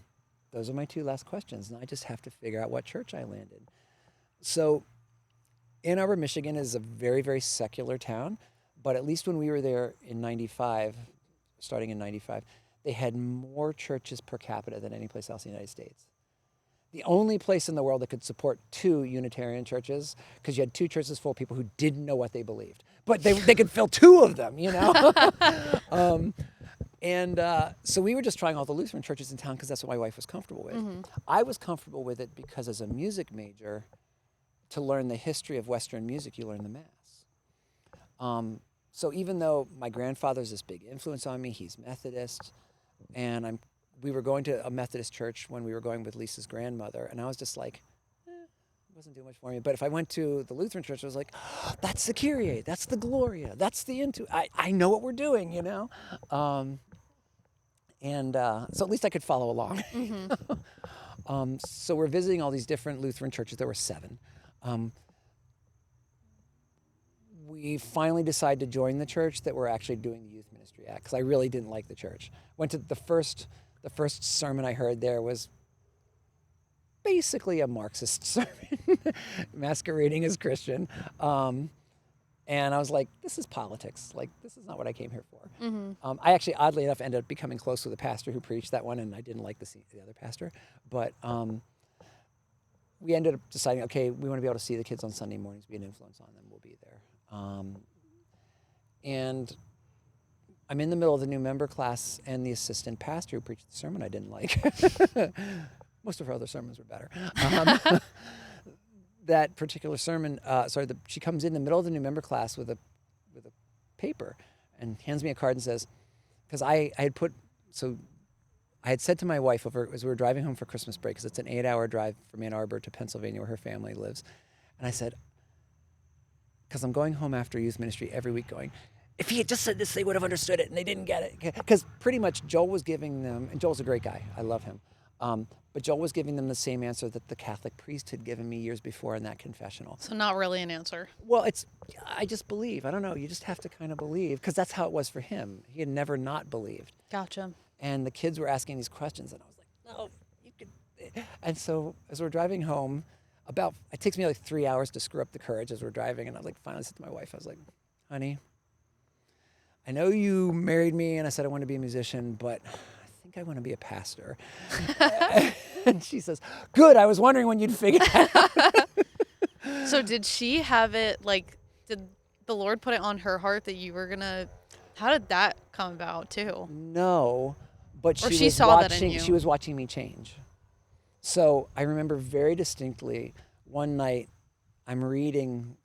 those are my 2 last questions. And I just have to figure out what church I landed. So Ann Arbor, Michigan is a very, very secular town. But at least when we were there in 95, starting in 95, they had more churches per capita than any place else in the United States. The only place in the world that could support 2 Unitarian churches, because you had 2 churches full of people who didn't know what they believed. But they could fill 2 of them, you know? So we were just trying all the Lutheran churches in town because that's what my wife was comfortable with. I was comfortable with it because as a music major, to learn the history of Western music, you learn the Mass. So even though my grandfather's this big influence on me, he's Methodist, and we were going to a Methodist church when we were going with Lisa's grandmother, and I was just like, it wasn't doing much for me. But if I went to the Lutheran church, I was like, oh, that's the Kyrie, that's the Gloria, that's the I know what we're doing, you know? So at least I could follow along. So we're visiting all these different Lutheran churches. There were 7. We finally decided to join the church that we're actually doing the youth ministry at, because I really didn't like the church. Went to the first sermon I heard there was basically a Marxist sermon, masquerading as Christian. And I was like, this is politics. Like, this is not what I came here for. I actually, oddly enough, ended up becoming close with the pastor who preached that one, and I didn't like the other pastor. But we ended up deciding, okay, we want to be able to see the kids on Sunday mornings, be an influence on them, we'll be there. And I'm in the middle of the new member class, and the assistant pastor who preached the sermon I didn't like. Most of her other sermons were better. That particular sermon, she comes in the middle of the new member class with a paper and hands me a card and says, because I had said to my wife as we were driving home for Christmas break, because it's an 8-hour drive from Ann Arbor to Pennsylvania where her family lives, and I said, because I'm going home after youth ministry every week going, if he had just said this, they would have understood it, and they didn't get it. Because pretty much Joel was giving them, and Joel's a great guy, I love him, but Joel was giving them the same answer that the Catholic priest had given me years before in that confessional. So not really an answer. Well, I just believe. I don't know, you just have to kind of believe, because that's how it was for him. He had never not believed. Gotcha. And the kids were asking these questions, and I was like, no, you could. And so as we're driving home, it takes me like 3 hours to screw up the courage as we're driving, and I finally said to my wife, I was like, honey, I know you married me and I said I want to be a musician, but I think I want to be a pastor. And she says, good, I was wondering when you'd figure it out. So did she have it, like, did the Lord put it on her heart that you were gonna, how did that come about too? No, but Or she she was saw that in watching, you? she was watching me change. So I remember very distinctly one night I'm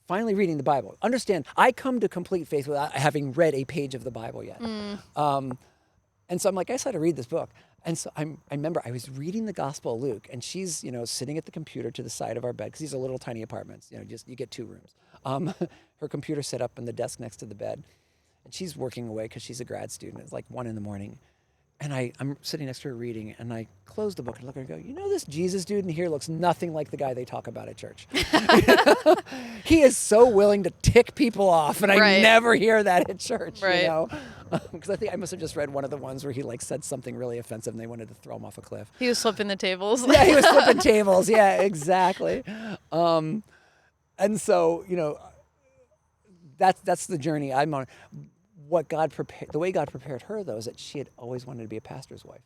finally reading the Bible. Understand, I come to complete faith without having read a page of the Bible yet. And so I'm like, I just had to read this book. And so I remember I was reading the Gospel of Luke, and she's, sitting at the computer to the side of our bed, because these are little tiny apartments, you get 2 rooms. Her computer set up in the desk next to the bed, and she's working away because she's a grad student. It's like 1 a.m. And I'm sitting next to her reading, and I close the book and look at her and go, this Jesus dude in here looks nothing like the guy they talk about at church. He is so willing to tick people off, and I Right. never hear that at church, Right. Because I think I must have just read one of the ones where he said something really offensive and they wanted to throw him off a cliff. He was flipping the tables. Yeah, he was flipping tables. Yeah, exactly. And so, that's the journey I'm on. The way God prepared her, though, is that she had always wanted to be a pastor's wife.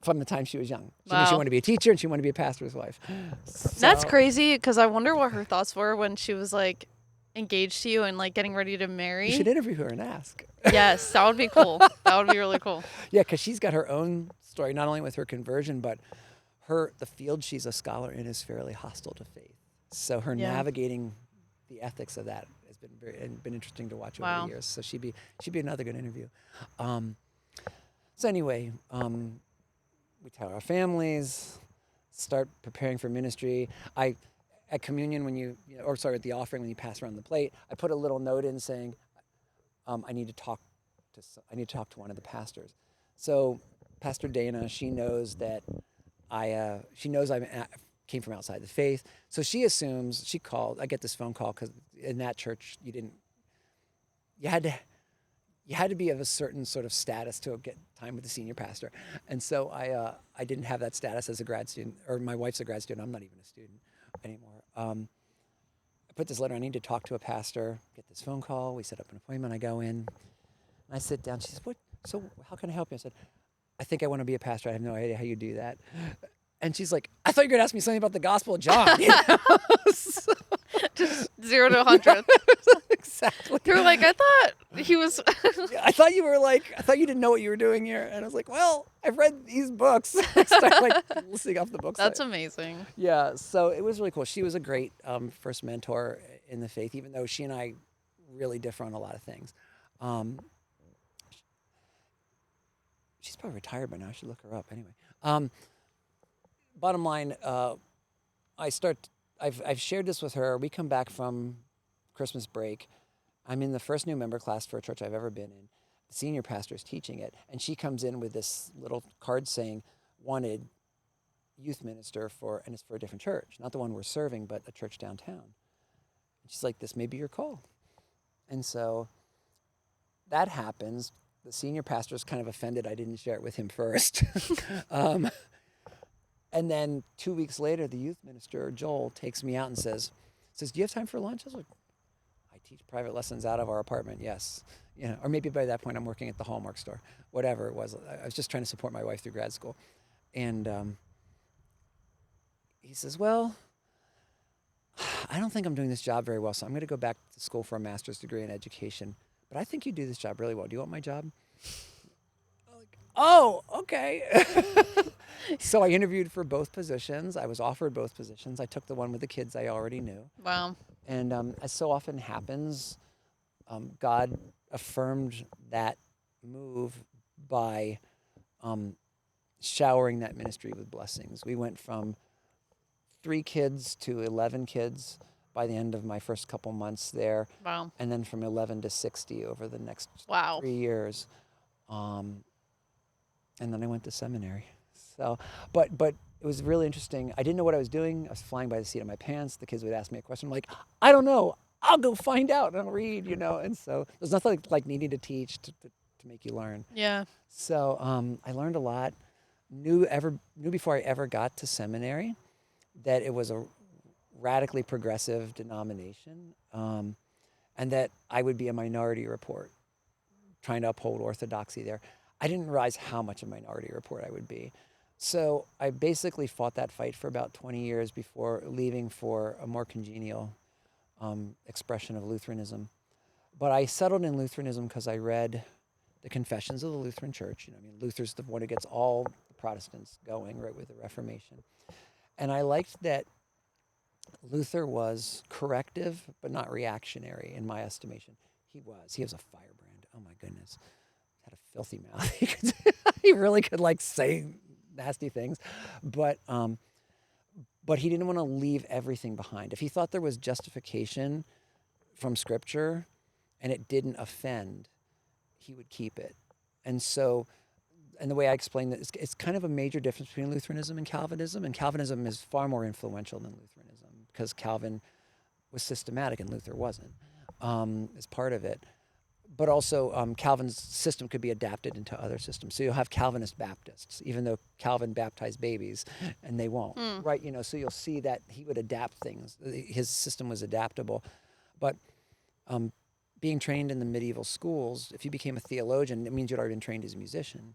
From the time she was young. She knew she Wow. wanted to be a teacher and she wanted to be a pastor's wife. That's So- crazy, because I wonder what her thoughts were when she was like engaged to you and like getting ready to marry. You should interview her and ask. Yes, that would be cool. That would be really cool. Yeah, because she's got her own story, not only with her conversion, but the field she's a scholar in is fairly hostile to faith. So her Yeah. navigating the ethics of that has been interesting to watch over Wow. the years. So she'd be another good interview. So anyway, we tell our families, start preparing for ministry. At communion, at the offering, when you pass around the plate, I put a little note in saying, I need to talk to one of the pastors. So Pastor Dana, she knows that I came from outside the faith. So she assumes, I get this phone call because in that church, you had to be of a certain sort of status to get time with the senior pastor. And so I didn't have that status as a grad student, or my wife's a grad student. I'm not even a student anymore. I put this letter, I need to talk to a pastor, get this phone call. We set up an appointment. I go in and I sit down. She says, so how can I help you? I said, I think I want to be a pastor. I have no idea how you do that. And she's like, I thought you were going to ask me something about the Gospel of John. So, Just 0 to 100. exactly. You were like, I thought he was. I thought you didn't know what you were doing here. And I was like, well, I've read these books. I start listing off the books. That's amazing. Yeah, so it was really cool. She was a great first mentor in the faith, even though she and I really differ on a lot of things. She's probably retired by now. I should look her up anyway. Bottom line, I've shared this with her. We come back from Christmas break. I'm in the first new member class for a church I've ever been in. The senior pastor is teaching it, and she comes in with this little card saying, wanted youth minister and it's for a different church, not the one we're serving, but a church downtown. And she's like, this may be your call. And so that happens. The senior pastor is kind of offended I didn't share it with him first. And then 2 weeks later, the youth minister, Joel, takes me out and says, do you have time for lunch? I was like, I teach private lessons out of our apartment, yes. Or maybe by that point I'm working at the Hallmark store, whatever it was. I was just trying to support my wife through grad school. And he says, well, I don't think I'm doing this job very well, so I'm going to go back to school for a master's degree in education. But I think you do this job really well. Do you want my job? I'm like, oh, okay. So I interviewed for both positions. I was offered both positions. I took the one with the kids I already knew. Wow. And as so often happens, God affirmed that move by showering that ministry with blessings. We went from 3 kids to 11 kids by the end of my first couple months there. Wow. And then from 11 to 60 over the next Wow. 3 years. And then I went to seminary. So, but it was really interesting. I didn't know what I was doing. I was flying by the seat of my pants. The kids would ask me a question. I'm like, I don't know. I'll go find out and I'll read, And so there's nothing like needing to teach to make you learn. Yeah. So I learned a lot. Knew before I ever got to seminary that it was a radically progressive denomination, and that I would be a minority report, trying to uphold orthodoxy there. I didn't realize how much a minority report I would be. So I basically fought that fight for about 20 years before leaving for a more congenial expression of Lutheranism. But I settled in Lutheranism because I read the Confessions of the Lutheran Church. You know, I mean, Luther's the one who gets all the Protestants going, right, with the Reformation. And I liked that Luther was corrective, but not reactionary, in my estimation. He was. He was a firebrand. Oh my goodness, had a filthy mouth. He really could like say nasty things, but he didn't want to leave everything behind. If he thought there was justification from Scripture, and it didn't offend, he would keep it. And so, and the way I explain that, it's kind of a major difference between Lutheranism and Calvinism. And Calvinism is far more influential than Lutheranism because Calvin was systematic and Luther wasn't, as part of it. But also, Calvin's system could be adapted into other systems. So you'll have Calvinist Baptists, even though Calvin baptized babies, and they won't, right? You know, so you'll see that he would adapt things. His system was adaptable. But being trained in the medieval schools, if you became a theologian, it means you'd already been trained as a musician.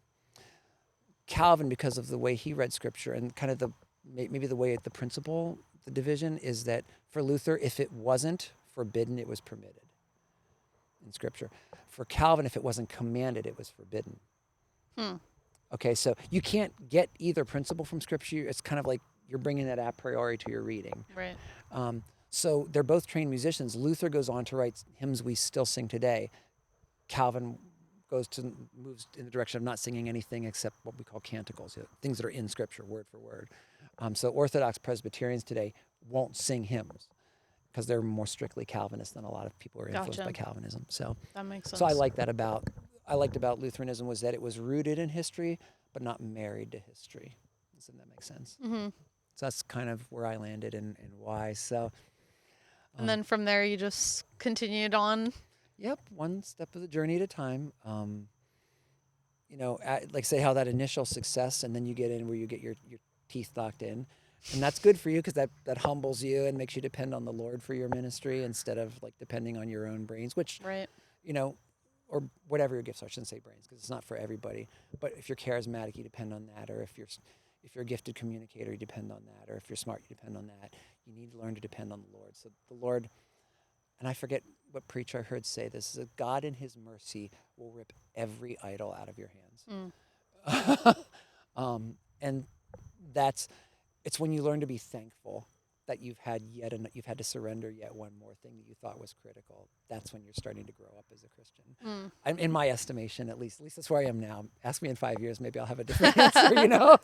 Calvin, because of the way he read Scripture and kind of maybe the way the principle, the division is that for Luther, if it wasn't forbidden, it was permitted in Scripture. For Calvin, if it wasn't commanded, it was forbidden. Okay, so you can't get either principle from Scripture. It's kind of like you're bringing that a priori to your reading. Right. So they're both trained musicians. Luther goes on to write hymns we still sing today. Calvin moves in the direction of not singing anything except what we call canticles, things that are in Scripture, word for word. So Orthodox Presbyterians today won't sing hymns because they're more strictly Calvinist than a lot of people are influenced by Calvinism. So that makes sense. So I liked about Lutheranism was that it was rooted in history, but not married to history. Doesn't that make sense? Mm-hmm. So that's kind of where I landed and why. So. And then from there, you just continued on. Yep, one step of the journey at a time. You know, like say how that initial success, and then you get in where you get your teeth knocked in, and that's good for you because that humbles you and makes you depend on the Lord for your ministry instead of like depending on your own brains, which, right. You know, or whatever your gifts are. I shouldn't say brains because it's not for everybody. But if you're charismatic, you depend on that, or if you're a gifted communicator, you depend on that, or if you're smart, you depend on that. You need to learn to depend on the Lord. So the Lord. And I forget what preacher I heard say this, is that God in his mercy will rip every idol out of your hands. And it's when you learn to be thankful that you've had to surrender yet one more thing that you thought was critical. That's when you're starting to grow up as a Christian. In my estimation, at least that's where I am now. Ask me in 5 years, maybe I'll have a different answer, you know?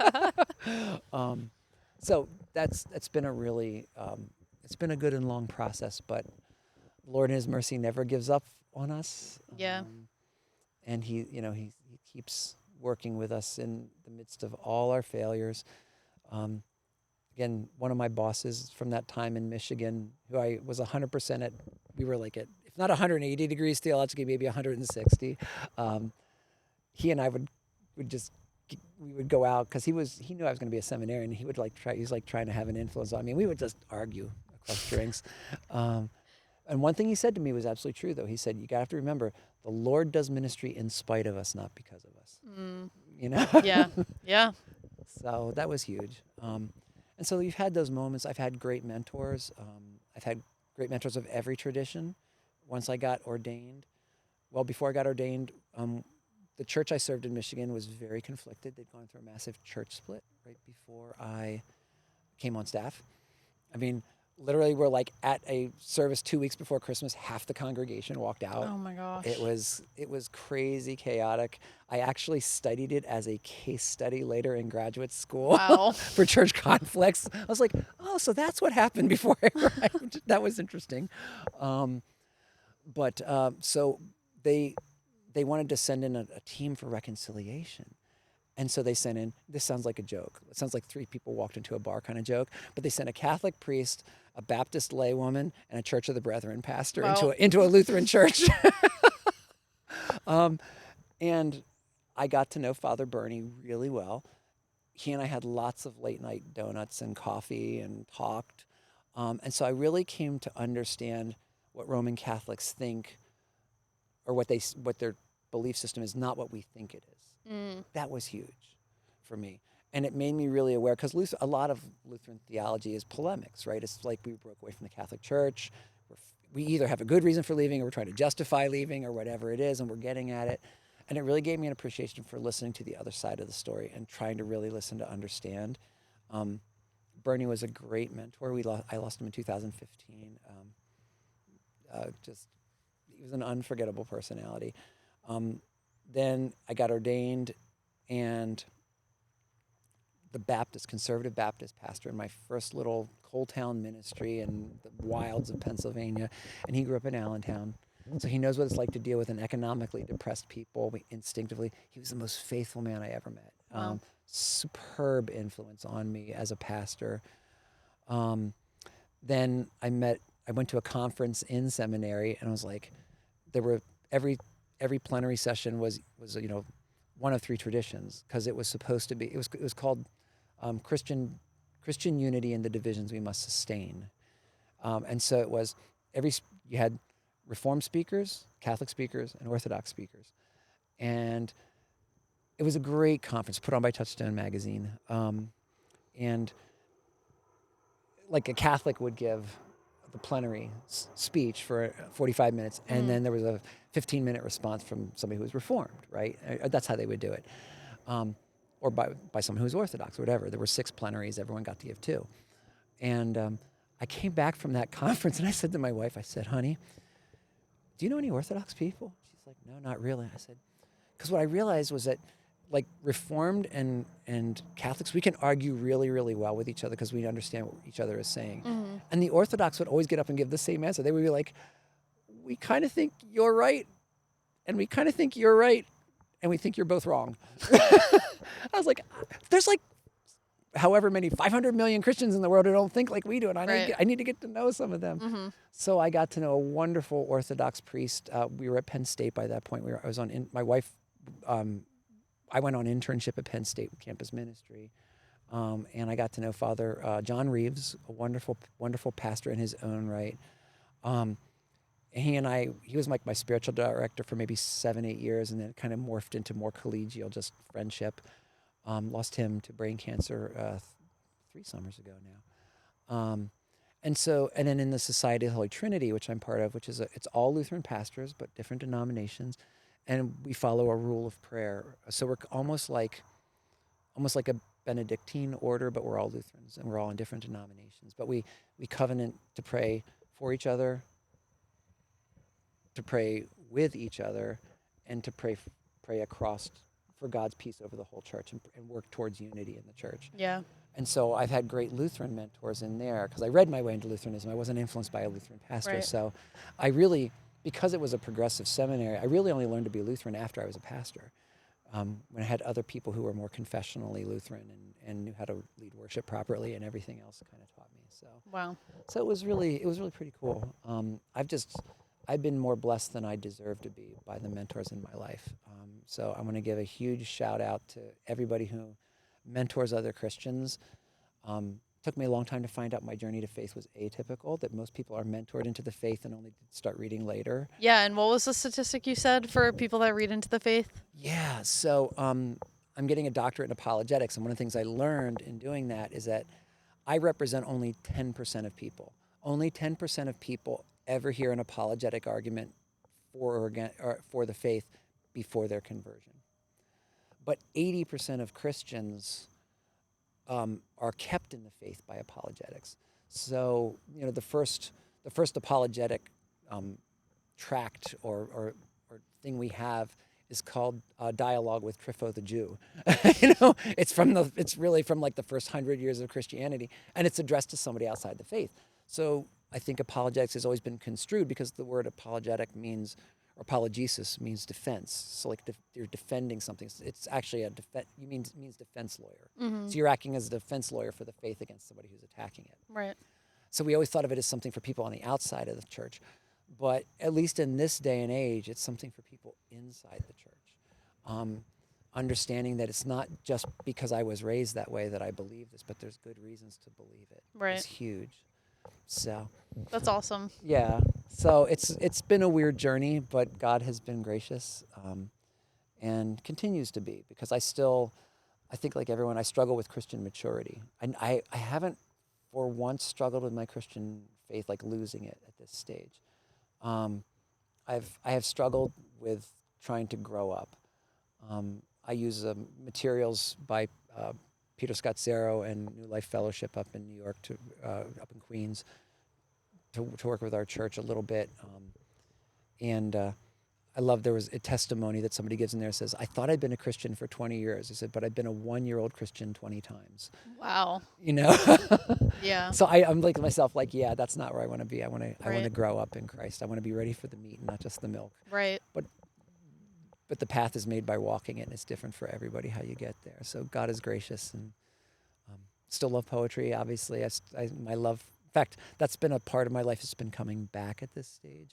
So it's been a really, it's been a good and long process, but the Lord in his mercy never gives up on us. Yeah. And he keeps working with us in the midst of all our failures. Again, one of my bosses from that time in Michigan, who I was 100% at, we were like at, if not 180 degrees theologically, maybe 160. He and I would go out because he knew I was going to be a seminarian. He would he's trying to have an influence on me. We would just argue across drinks. And one thing he said to me was absolutely true, though. He said, you have to remember, the Lord does ministry in spite of us, not because of us. You know? Yeah. Yeah. So that was huge. And so you've had those moments. I've had great mentors. I've had great mentors of every tradition. Once I got ordained, before I got ordained, the church I served in Michigan was very conflicted. They'd gone through a massive church split right before I came on staff. I mean, literally, we're like at a service 2 weeks before Christmas, half the congregation walked out. Oh my gosh. It was crazy chaotic. I actually studied it as a case study later in graduate school. Wow. For church conflicts. I was like, oh, so that's what happened before I arrived. That was interesting. So they wanted to send in a team for reconciliation. And so they sent in, this sounds like a joke. It sounds like 3 people walked into a bar kind of joke, but they sent a Catholic priest, a Baptist laywoman, and a Church of the Brethren pastor into a Lutheran church. And I got to know Father Bernie really well. He and I had lots of late night donuts and coffee and talked. And so I really came to understand what Roman Catholics think, or what their belief system is, not what we think it is. That was huge for me. And it made me really aware, because a lot of Lutheran theology is polemics, right? It's like we broke away from the Catholic Church. We either have a good reason for leaving, or we're trying to justify leaving, or whatever it is, and we're getting at it. And it really gave me an appreciation for listening to the other side of the story and trying to really listen to understand. Bernie was a great mentor. I lost him in 2015. Just, he was an unforgettable personality. Then I got ordained, and the conservative Baptist pastor in my first little coal town ministry in the wilds of Pennsylvania, and he grew up in Allentown. So he knows what it's like to deal with an economically depressed people instinctively. He was the most faithful man I ever met. Wow. Superb influence on me as a pastor. Then I went to a conference in seminary, and I was like, every plenary session was one of three traditions, because it was supposed to be, it was called Christian unity in the divisions we must sustain. And so it was you had Reformed speakers, Catholic speakers, and Orthodox speakers. And it was a great conference put on by Touchstone magazine. And like a Catholic would give the plenary speech for 45 minutes, and then there was a 15-minute response from somebody who was Reformed, right? That's how they would do it. Or by someone who was Orthodox, or whatever. There were 6 plenaries, everyone got to give 2. And I came back from that conference, and I said to my wife, I said, honey, do you know any Orthodox people? She's like, no, not really. I said, because what I realized was that, like, Reformed and Catholics, we can argue really, really well with each other because we understand what each other is saying. Mm-hmm. And the Orthodox would always get up and give the same answer. They would be like, we kind of think you're right, and we kind of think you're right, and we think you're both wrong. I was like, there's like however many 500 million Christians in the world who don't think like we do, and I need to get to know some of them. Mm-hmm. So I got to know a wonderful Orthodox priest. We were at Penn State by that point. My wife, I went on internship at Penn State campus ministry, and I got to know Father John Reeves, a wonderful, wonderful pastor in his own right. He was like my spiritual director for maybe 7-8 years, and then it kind of morphed into more collegial, just friendship. Lost him to brain cancer 3 summers ago now. And then in the Society of the Holy Trinity, which I'm part of, which is it's all Lutheran pastors, but different denominations, and we follow a rule of prayer. So we're almost like a Benedictine order, but we're all Lutherans, and we're all in different denominations. But we covenant to pray for each other, to pray with each other, and to pray across for God's peace over the whole church, and work towards unity in the church. Yeah. And so I've had great Lutheran mentors in there, because I read my way into Lutheranism. I wasn't influenced by a Lutheran pastor. Right. So I really, because it was a progressive seminary, I really only learned to be Lutheran after I was a pastor. When I had other people who were more confessionally Lutheran and knew how to lead worship properly, and everything else kind of taught me. So wow. So it was really pretty cool. I've been more blessed than I deserve to be by the mentors in my life. So I'm going to give a huge shout out to everybody who mentors other Christians. Took me a long time to find out my journey to faith was atypical, that most people are mentored into the faith and only start reading later. Yeah, and what was the statistic you said for people that read into the faith? Yeah, so I'm getting a doctorate in apologetics, and one of the things I learned in doing that is that I represent only 10% of people. Only 10% of people ever hear an apologetic argument for the faith before their conversion. But 80% of Christians are kept in the faith by apologetics. So, the first apologetic tract or thing we have is called Dialogue with Trypho the Jew. It's really from like the first 100 years of Christianity, and it's addressed to somebody outside the faith. So I think apologetics has always been construed, because the word apologetic means, or apologesis means defense. So like you're defending something. It's actually means defense lawyer. Mm-hmm. So you're acting as a defense lawyer for the faith against somebody who's attacking it. Right. So we always thought of it as something for people on the outside of the church. But at least in this day and age, it's something for people inside the church. Understanding that it's not just because I was raised that way that I believe this, but there's good reasons to believe it. Right. It's huge. So that's awesome. Yeah. So it's been a weird journey, but God has been gracious, and continues to be, because I still I think like everyone, I struggle with Christian maturity. I haven't for once struggled with my Christian faith, like losing it at this stage. Um, I have struggled with trying to grow up. I use materials by Peter Scott Zero and New Life Fellowship up in New York, up in Queens, to work with our church a little bit. And I love there was a testimony that somebody gives in there that says, I thought I'd been a Christian for 20 years. He said, but I've been a 1-year-old Christian 20 times. Wow. You know? Yeah. So I'm like myself, like, yeah, that's not where I want to be. I want to Right. grow up in Christ. I want to be ready for the meat and not just the milk. Right. But the path is made by walking it, and it's different for everybody how you get there. So God is gracious, and still love poetry, obviously. My love, in fact, that's been a part of my life that's been coming back at this stage.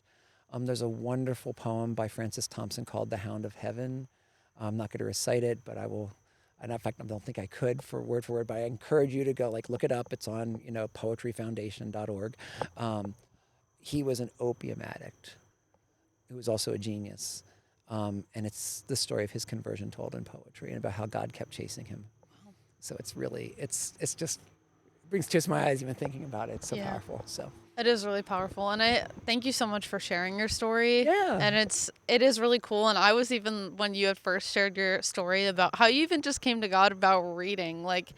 There's a wonderful poem by Francis Thompson called The Hound of Heaven. I'm not going to recite it, but I will. And in fact, I don't think I could for word, but I encourage you to go look it up. It's on poetryfoundation.org. He was an opium addict who was also a genius. And it's the story of his conversion told in poetry and about how God kept chasing him. Wow. So it's really, it's just, it brings tears to my eyes even thinking about it. It's so powerful. So it is really powerful. And I thank you so much for sharing your story. Yeah. And it is really cool. And I was even, when you had first shared your story about how you even just came to God about reading, like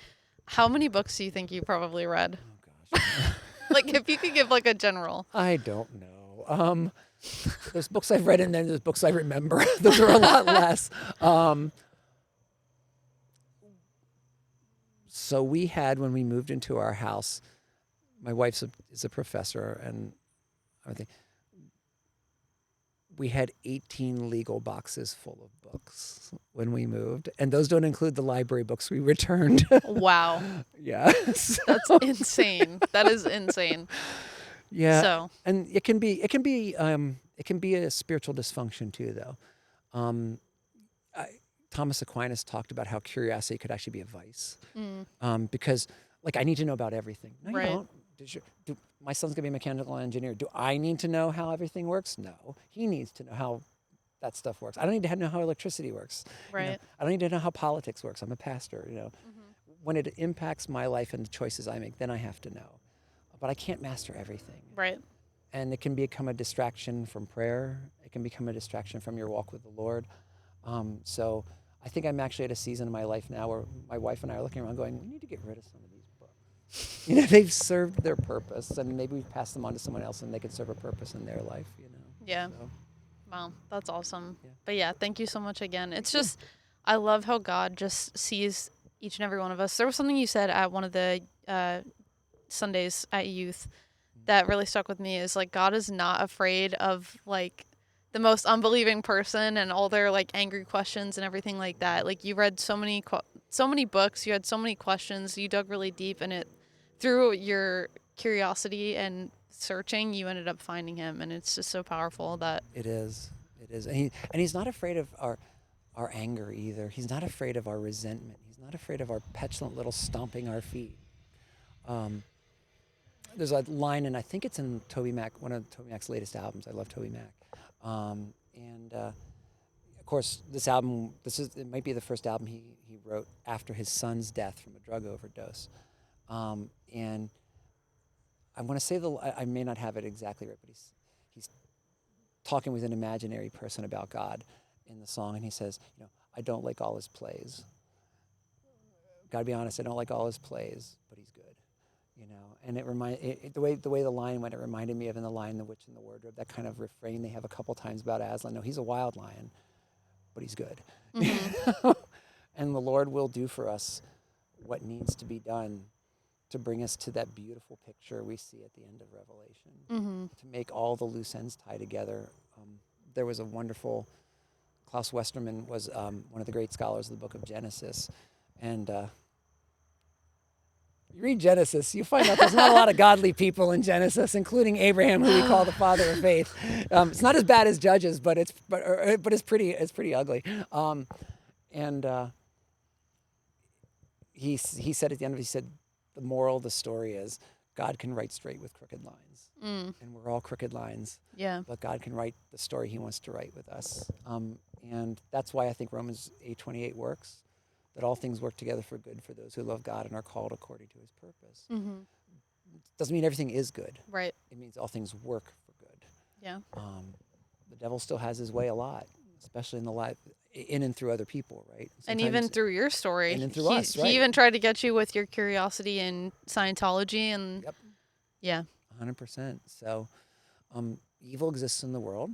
how many books do you think you probably read? Oh gosh. Like if you could give like a general. I don't know. There's books I've read and then there's books I remember. Those are a lot less. So we had, when we moved into our house, my wife is a professor, and I think we had 18 legal boxes full of books when we moved, and those don't include the library books we returned. Wow. Yeah. That's insane. That is insane. Yeah. So. And it can be a spiritual dysfunction too, though. Thomas Aquinas talked about how curiosity could actually be a vice, because I need to know about everything. No, Right. you don't. My son's gonna be a mechanical engineer. Do I need to know how everything works? No, he needs to know how that stuff works. I don't need to know how electricity works. Right. I don't need to know how politics works. I'm a pastor. When it impacts my life and the choices I make, then I have to know. But I can't master everything. Right. And it can become a distraction from prayer. It can become a distraction from your walk with the Lord. So I think I'm actually at a season in my life now where my wife and I are looking around going, we need to get rid of some of these books. They've served their purpose, and maybe we pass them on to someone else and they can serve a purpose in their life, Yeah. So. Wow, that's awesome. Yeah. But yeah, thank you so much again. It's just, I love how God just sees each and every one of us. There was something you said at one of the Sundays at youth that really stuck with me is God is not afraid of the most unbelieving person and all their angry questions and everything like that. You read so many books, you had so many questions, you dug really deep, and it through your curiosity and searching, you ended up finding him, and it's just so powerful that It is, and he's not afraid of our anger either. He's not afraid of our resentment. He's not afraid of our petulant little stomping our feet. There's a line, and I think it's in Toby Mac, one of Toby Mac's latest albums. I love Toby Mac, and of course, this album. It might be the first album he wrote after his son's death from a drug overdose, and I want to say I may not have it exactly right, but he's talking with an imaginary person about God in the song, and he says, I don't like all his plays. Gotta be honest, I don't like all his plays, but he's good. And the way the line went, it reminded me of in The Lion, the Witch, and the Wardrobe, that kind of refrain they have a couple times about Aslan. No, he's a wild lion, but he's good. mm-hmm. And the Lord will do for us what needs to be done to bring us to that beautiful picture we see at the end of Revelation, to make all the loose ends tie together. There was a wonderful, Klaus Westermann was one of the great scholars of the book of Genesis, and you read Genesis, you find out there's not a lot of godly people in Genesis, including Abraham, who we call the father of faith. It's not as bad as Judges, but it's pretty ugly. He said at the end of it, he said, the moral of the story is God can write straight with crooked lines, and we're all crooked lines. Yeah. But God can write the story He wants to write with us, and that's why I think Romans 8:28 works. that all things work together for good for those who love God and are called according to his purpose. Mm-hmm. Doesn't mean everything is good. Right. It means all things work for good. Yeah. The devil still has his way a lot, especially in the life, in and through other people, right? And even through your story. And through us, right? He even tried to get you with your curiosity in Scientology and Yep. Yeah. 100%. So evil exists in the world,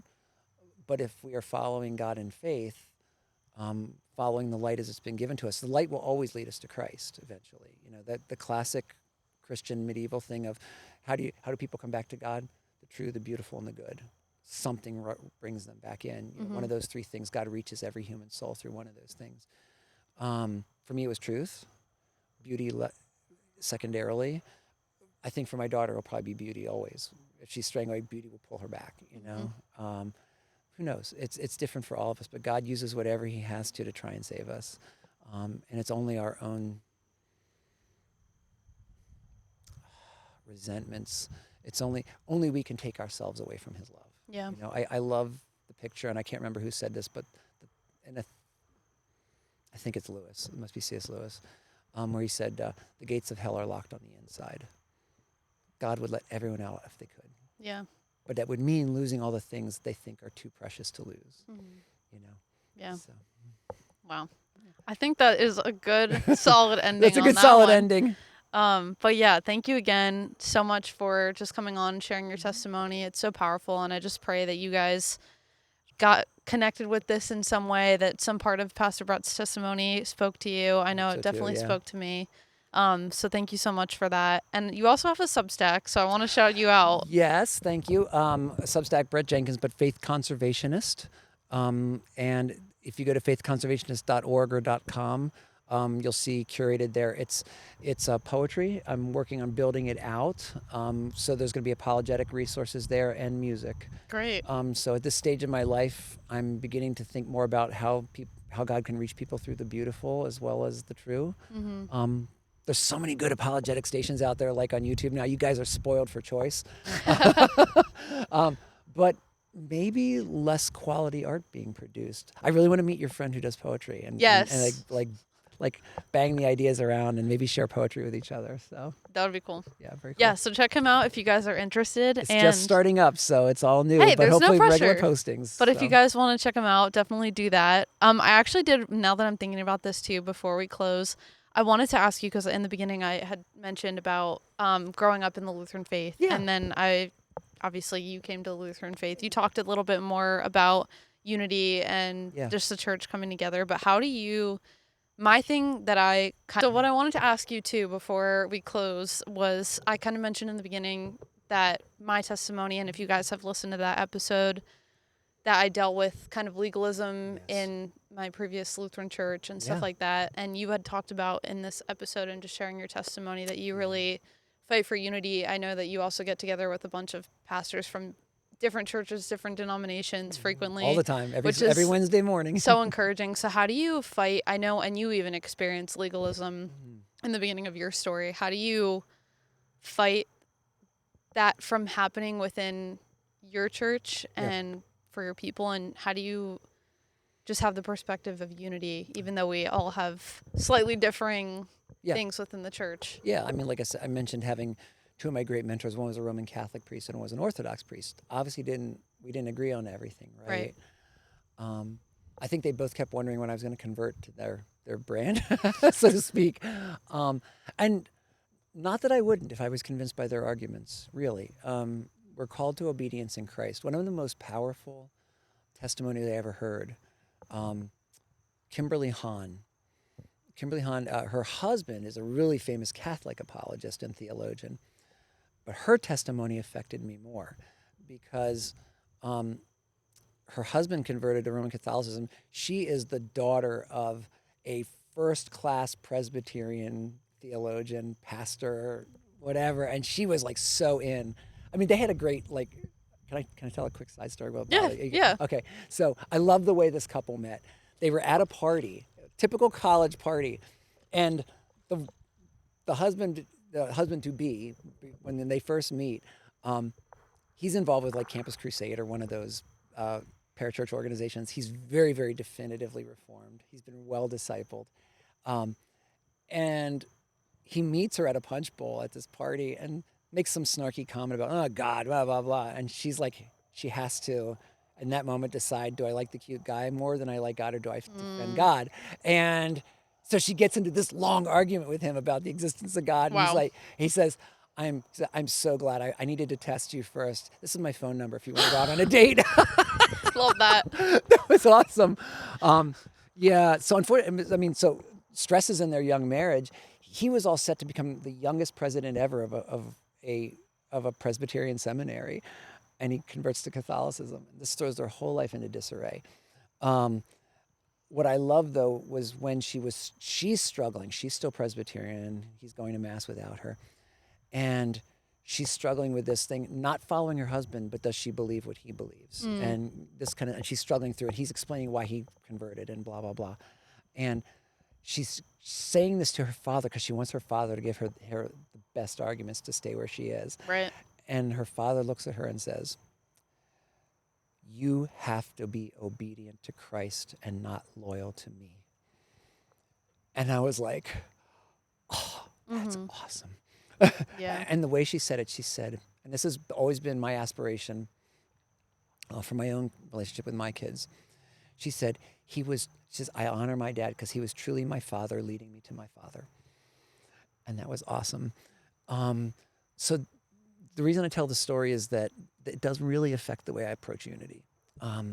but if we are following God in faith, following the light as it's been given to us, the light will always lead us to Christ eventually. You know, that the classic Christian medieval thing of how do people come back to God? The true, the beautiful, and the good. Something brings them back in. You know, one of those three things, God reaches every human soul through one of those things. For me, it was truth, beauty secondarily. I think for my daughter, it'll probably be beauty always. If she's straying away, beauty will pull her back, you know? Who knows? It's different for all of us, but God uses whatever he has to try and save us. And it's only our own resentments. It's only we can take ourselves away from his love. Yeah. You know, I love the picture, and I can't remember who said this, but I think it's Lewis. It must be C.S. Lewis, where he said, the gates of hell are locked on the inside. God would let everyone out if they could. Yeah. But that would mean losing all the things they think are too precious to lose. You know? Yeah. So. Wow. I think that is a good, solid ending. That's a good, solid ending. But yeah, thank you again so much for just coming on and sharing your testimony. It's so powerful, and I just pray that you guys got connected with this in some way, that some part of Pastor Brett's testimony spoke to you. I know it definitely spoke to me. So thank you so much for that. And you also have a Substack, so I want to shout you out. Yes, thank you. Substack, Brett Jenkins, but Faith Conservationist. And if you go to faithconservationist.org or .com, you'll see curated there. It's poetry. I'm working on building it out. So there's going to be apologetic resources there and music. Great. So at this stage in my life, I'm beginning to think more about how God can reach people through the beautiful as well as the true. There's so many good apologetic stations out there, like on YouTube now. You guys are spoiled for choice. But maybe less quality art being produced. I really want to meet your friend who does poetry and like bang the ideas around and maybe share poetry with each other. So that would be cool. Yeah, very cool. Yeah, so check him out if you guys are interested. It's just starting up, so it's all new. Hey, but hopefully no regular postings. But if you guys want to check him out, definitely do that. I actually did, now that I'm thinking about this too, before we close, I wanted to ask you, because in the beginning I had mentioned about growing up in the Lutheran faith. Yeah. And then obviously you came to the Lutheran faith. You talked a little bit more about unity and just the church coming together. But how do you, so what I wanted to ask you too before we close was, I kind of mentioned in the beginning that my testimony, and if you guys have listened to that episode, that I dealt with kind of legalism in my previous Lutheran church and stuff like that. And you had talked about in this episode and just sharing your testimony that you really fight for unity. I know that you also get together with a bunch of pastors from different churches, different denominations frequently. All the time, every Wednesday morning. So encouraging. So how do you fight? I know, and you even experienced legalism in the beginning of your story. How do you fight that from happening within your church and for your people, and how do you just have the perspective of unity, even though we all have slightly differing things within the church? Yeah, I mean, like I said, I mentioned having two of my great mentors. One was a Roman Catholic priest and one was an Orthodox priest. Obviously, we didn't agree on everything, right? I think they both kept wondering when I was going to convert to their brand, so to speak. And not that I wouldn't if I was convinced by their arguments, really. We're called to obedience in Christ. One of the most powerful testimonies I ever heard, Kimberly Hahn, her husband is a really famous Catholic apologist and theologian, but her testimony affected me more because her husband converted to Roman Catholicism. She is the daughter of a first-class Presbyterian theologian, pastor, whatever, and she was like so in. I mean, they had a great, like, can I tell a quick side story about that? Yeah. Okay, so I love the way this couple met. They were at a party, typical college party, and the husband to be, when they first meet, he's involved with like Campus Crusade or one of those parachurch organizations. He's very, very definitively reformed. He's been well discipled. And he meets her at a punch bowl at this party and makes some snarky comment about, oh God, blah, blah, blah. And she's like, she has to, in that moment, decide, do I like the cute guy more than I like God, or do I defend God? And so she gets into this long argument with him about the existence of God. And Wow. he says, I'm so glad I needed to test you first. This is my phone number if you want to go out on a date. Love that. That was awesome. Yeah. So unfortunately, I mean, so stresses in their young marriage. He was all set to become the youngest president ever of a Presbyterian seminary, and he converts to Catholicism. This throws their whole life into disarray. What I love though was when she's struggling. She's still Presbyterian. He's going to mass without her, and she's struggling with this thing, not following her husband, but does she believe what he believes? And and she's struggling through it. He's explaining why he converted and blah, blah, blah. And she's saying this to her father because she wants her father to give her the best arguments to stay where she is. Right. And her father looks at her and says, you have to be obedient to Christ and not loyal to me. And I was like, oh, that's awesome. Yeah. And the way she said it, she said, and this has always been my aspiration for my own relationship with my kids. She said, she says, I honor my dad because he was truly my father, leading me to my father. And that was awesome. So the reason I tell the story is that it does really affect the way I approach unity. I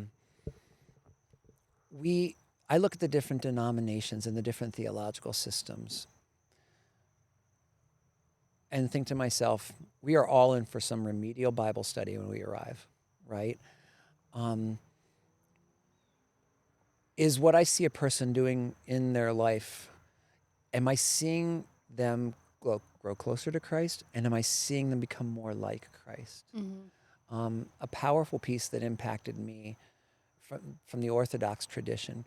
look at the different denominations and the different theological systems and think to myself, we are all in for some remedial Bible study when we arrive, right? Is what I see a person doing in their life, am I seeing them grow closer to Christ, and am I seeing them become more like Christ? A powerful piece that impacted me from the Orthodox tradition.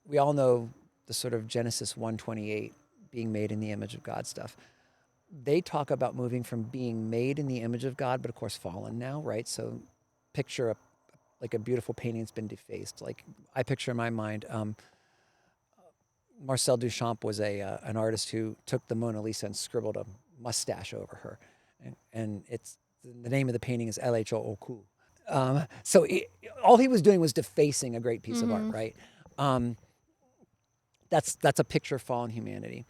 We all know the sort of Genesis 1:28, being made in the image of God stuff. They talk about moving from being made in the image of God, but of course fallen now, right? So picture like a beautiful painting that's been defaced. Like I picture in my mind, Marcel Duchamp was an artist who took the Mona Lisa and scribbled a mustache over her. And it's the name of the painting is LHOOQ. So all he was doing was defacing a great piece of art, right? That's a picture of fallen humanity.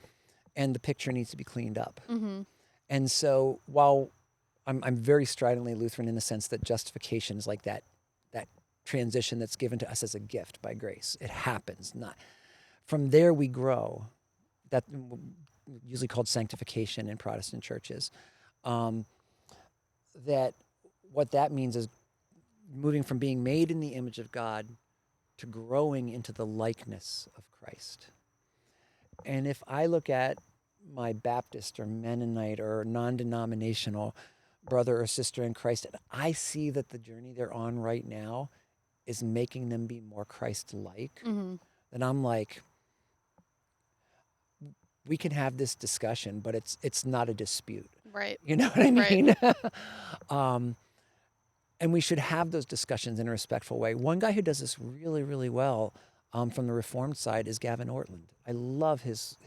And the picture needs to be cleaned up. And so while I'm very stridently Lutheran in the sense that justification is like that transition that's given to us as a gift by grace. It happens. From there we grow. That usually called sanctification in Protestant churches. That what that means is moving from being made in the image of God to growing into the likeness of Christ. And if I look at my Baptist or Mennonite or non-denominational brother or sister in Christ, and I see that the journey they're on right now is making them be more Christ-like, then I'm like, we can have this discussion, but it's not a dispute. Right. You know what I mean? Right. And we should have those discussions in a respectful way. One guy who does this really, really well from the Reformed side is Gavin Ortland. I love his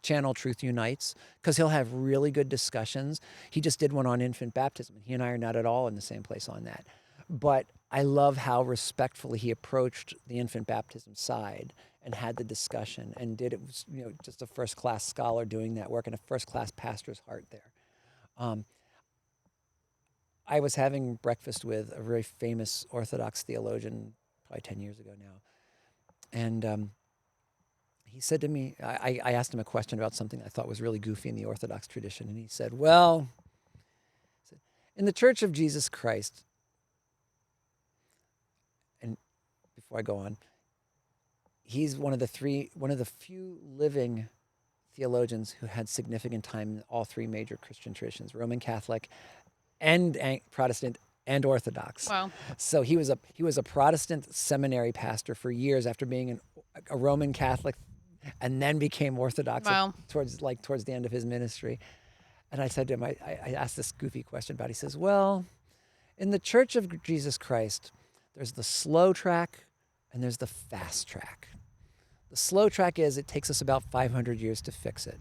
channel Truth Unites because he'll have really good discussions. He just did one on infant baptism. He and I are not at all in the same place on that. But I love how respectfully he approached the infant baptism side and had the discussion and did it. Was, just a first-class scholar doing that work and a first-class pastor's heart there. I was having breakfast with a very famous Orthodox theologian probably 10 years ago now. And he said to me, I asked him a question about something I thought was really goofy in the Orthodox tradition. And he said, well, in the Church of Jesus Christ, and before I go on, he's one of the few living theologians who had significant time in all three major Christian traditions, Roman Catholic and Protestant and Orthodox. Wow. So he was a Protestant seminary pastor for years after being a Roman Catholic, and then became Orthodox towards the end of his ministry. And I said to him, I asked this goofy question about it. He says, well, in the Church of Jesus Christ, there's the slow track and there's the fast track. The slow track is it takes us about 500 years to fix it.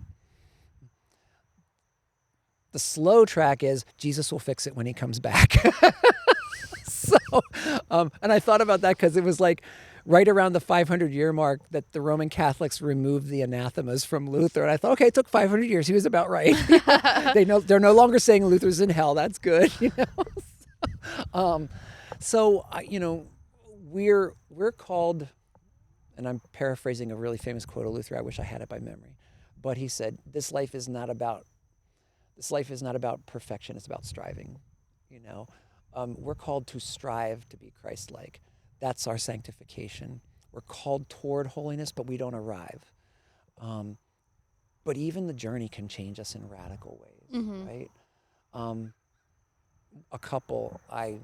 The slow track is Jesus will fix it when he comes back. So, and I thought about that because it was like right around the 500-year mark that the Roman Catholics removed the anathemas from Luther. And I thought, okay, it took 500 years. He was about right. They're no longer saying Luther's in hell. That's good. We're called, and I'm paraphrasing a really famous quote of Luther. I wish I had it by memory. But he said, this life is not about perfection. It's about striving. We're called to strive to be Christ-like. That's our sanctification. We're called toward holiness, but we don't arrive. But even the journey can change us in radical ways, right? A couple I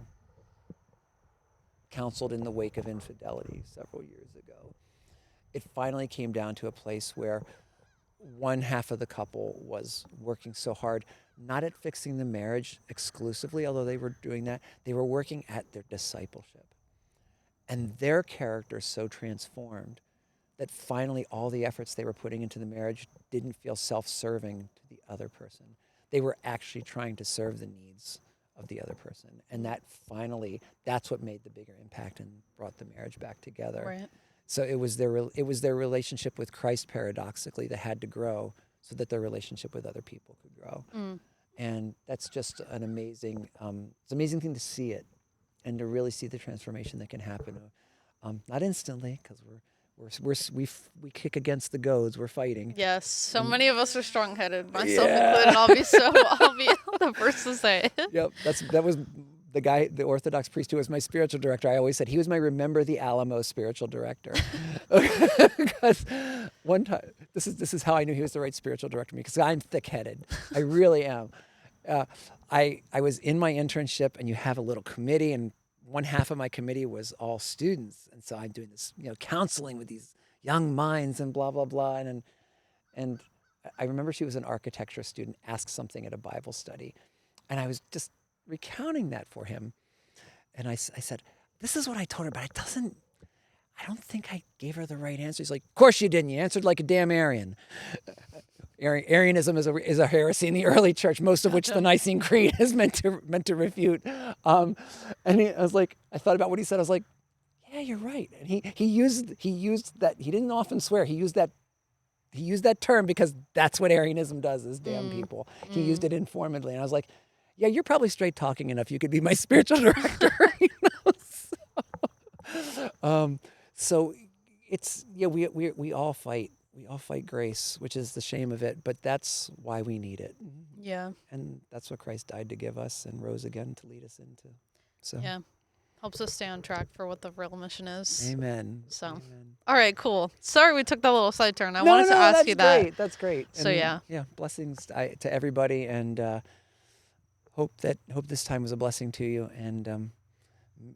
counseled in the wake of infidelity several years ago. It finally came down to a place where one half of the couple was working so hard, not at fixing the marriage exclusively, although they were doing that. They were working at their discipleship. And their character so transformed that finally all the efforts they were putting into the marriage didn't feel self-serving to the other person. They were actually trying to serve the needs of the other person. And that's what made the bigger impact and brought the marriage back together. Right. So it was their relationship with Christ, paradoxically, that had to grow so that their relationship with other people could grow. And that's just an amazing, it's an amazing thing to see it and to really see the transformation that can happen. Not instantly, because we kick against the goads. We're fighting. Yes, so many of us are strong-headed, myself included. I'll be the first to say. Yep, that was the guy, the Orthodox priest who was my spiritual director. I always said he was my Remember the Alamo spiritual director. Because one time, this is how I knew he was the right spiritual director for me, because I'm thick-headed. I really am. I was in my internship, and you have a little committee, and one half of my committee was all students, and so I'm doing this, counseling with these young minds and blah blah blah, and I remember she was an architecture student, asked something at a Bible study, and I was just recounting that for him, and I said, "This is what I told her, but I don't think I gave her the right answer." He's like, "Of course you didn't. You answered like a damn Arian." Arianism is a heresy in the early church, most of which the Nicene Creed is meant to refute. I was like, I thought about what he said. I was like, yeah, you're right. And he used that. He didn't often swear. He used that term because that's what Arianism does, is damn people. He used it informedly, and I was like, yeah, you're probably straight talking enough. You could be my spiritual director. So it's we all fight. We all fight grace, which is the shame of it, but that's why we need it. Yeah. And that's what Christ died to give us and rose again to lead us into. So yeah. Helps us stay on track for what the real mission is. Amen. So, Amen. All right, cool. Sorry we took that little side turn. I wanted to ask you that. That's great. So and, yeah, blessings to everybody, and hope this time was a blessing to you, and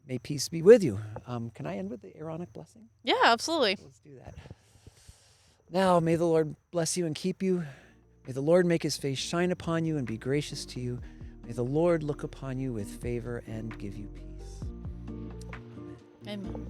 may peace be with you. Can I end with the Aaronic blessing? Yeah, absolutely. Let's do that. Now, may the Lord bless you and keep you. May the Lord make his face shine upon you and be gracious to you. May the Lord look upon you with favor and give you peace. Amen.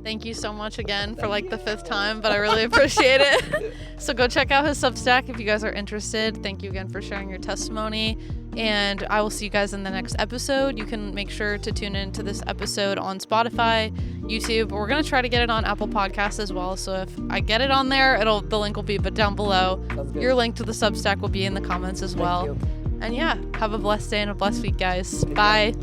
Thank you so much again for the 5th time, but I really appreciate it. So go check out his Substack if you guys are interested. Thank you again for sharing your testimony. And I will see you guys in the next episode. You can make sure to tune into this episode on Spotify, YouTube. We're going to try to get it on Apple Podcasts as well. So if I get it on there, the link will be down below. Your link to the Substack will be in the comments as well. Thank you. And yeah, have a blessed day and a blessed week, guys. Bye.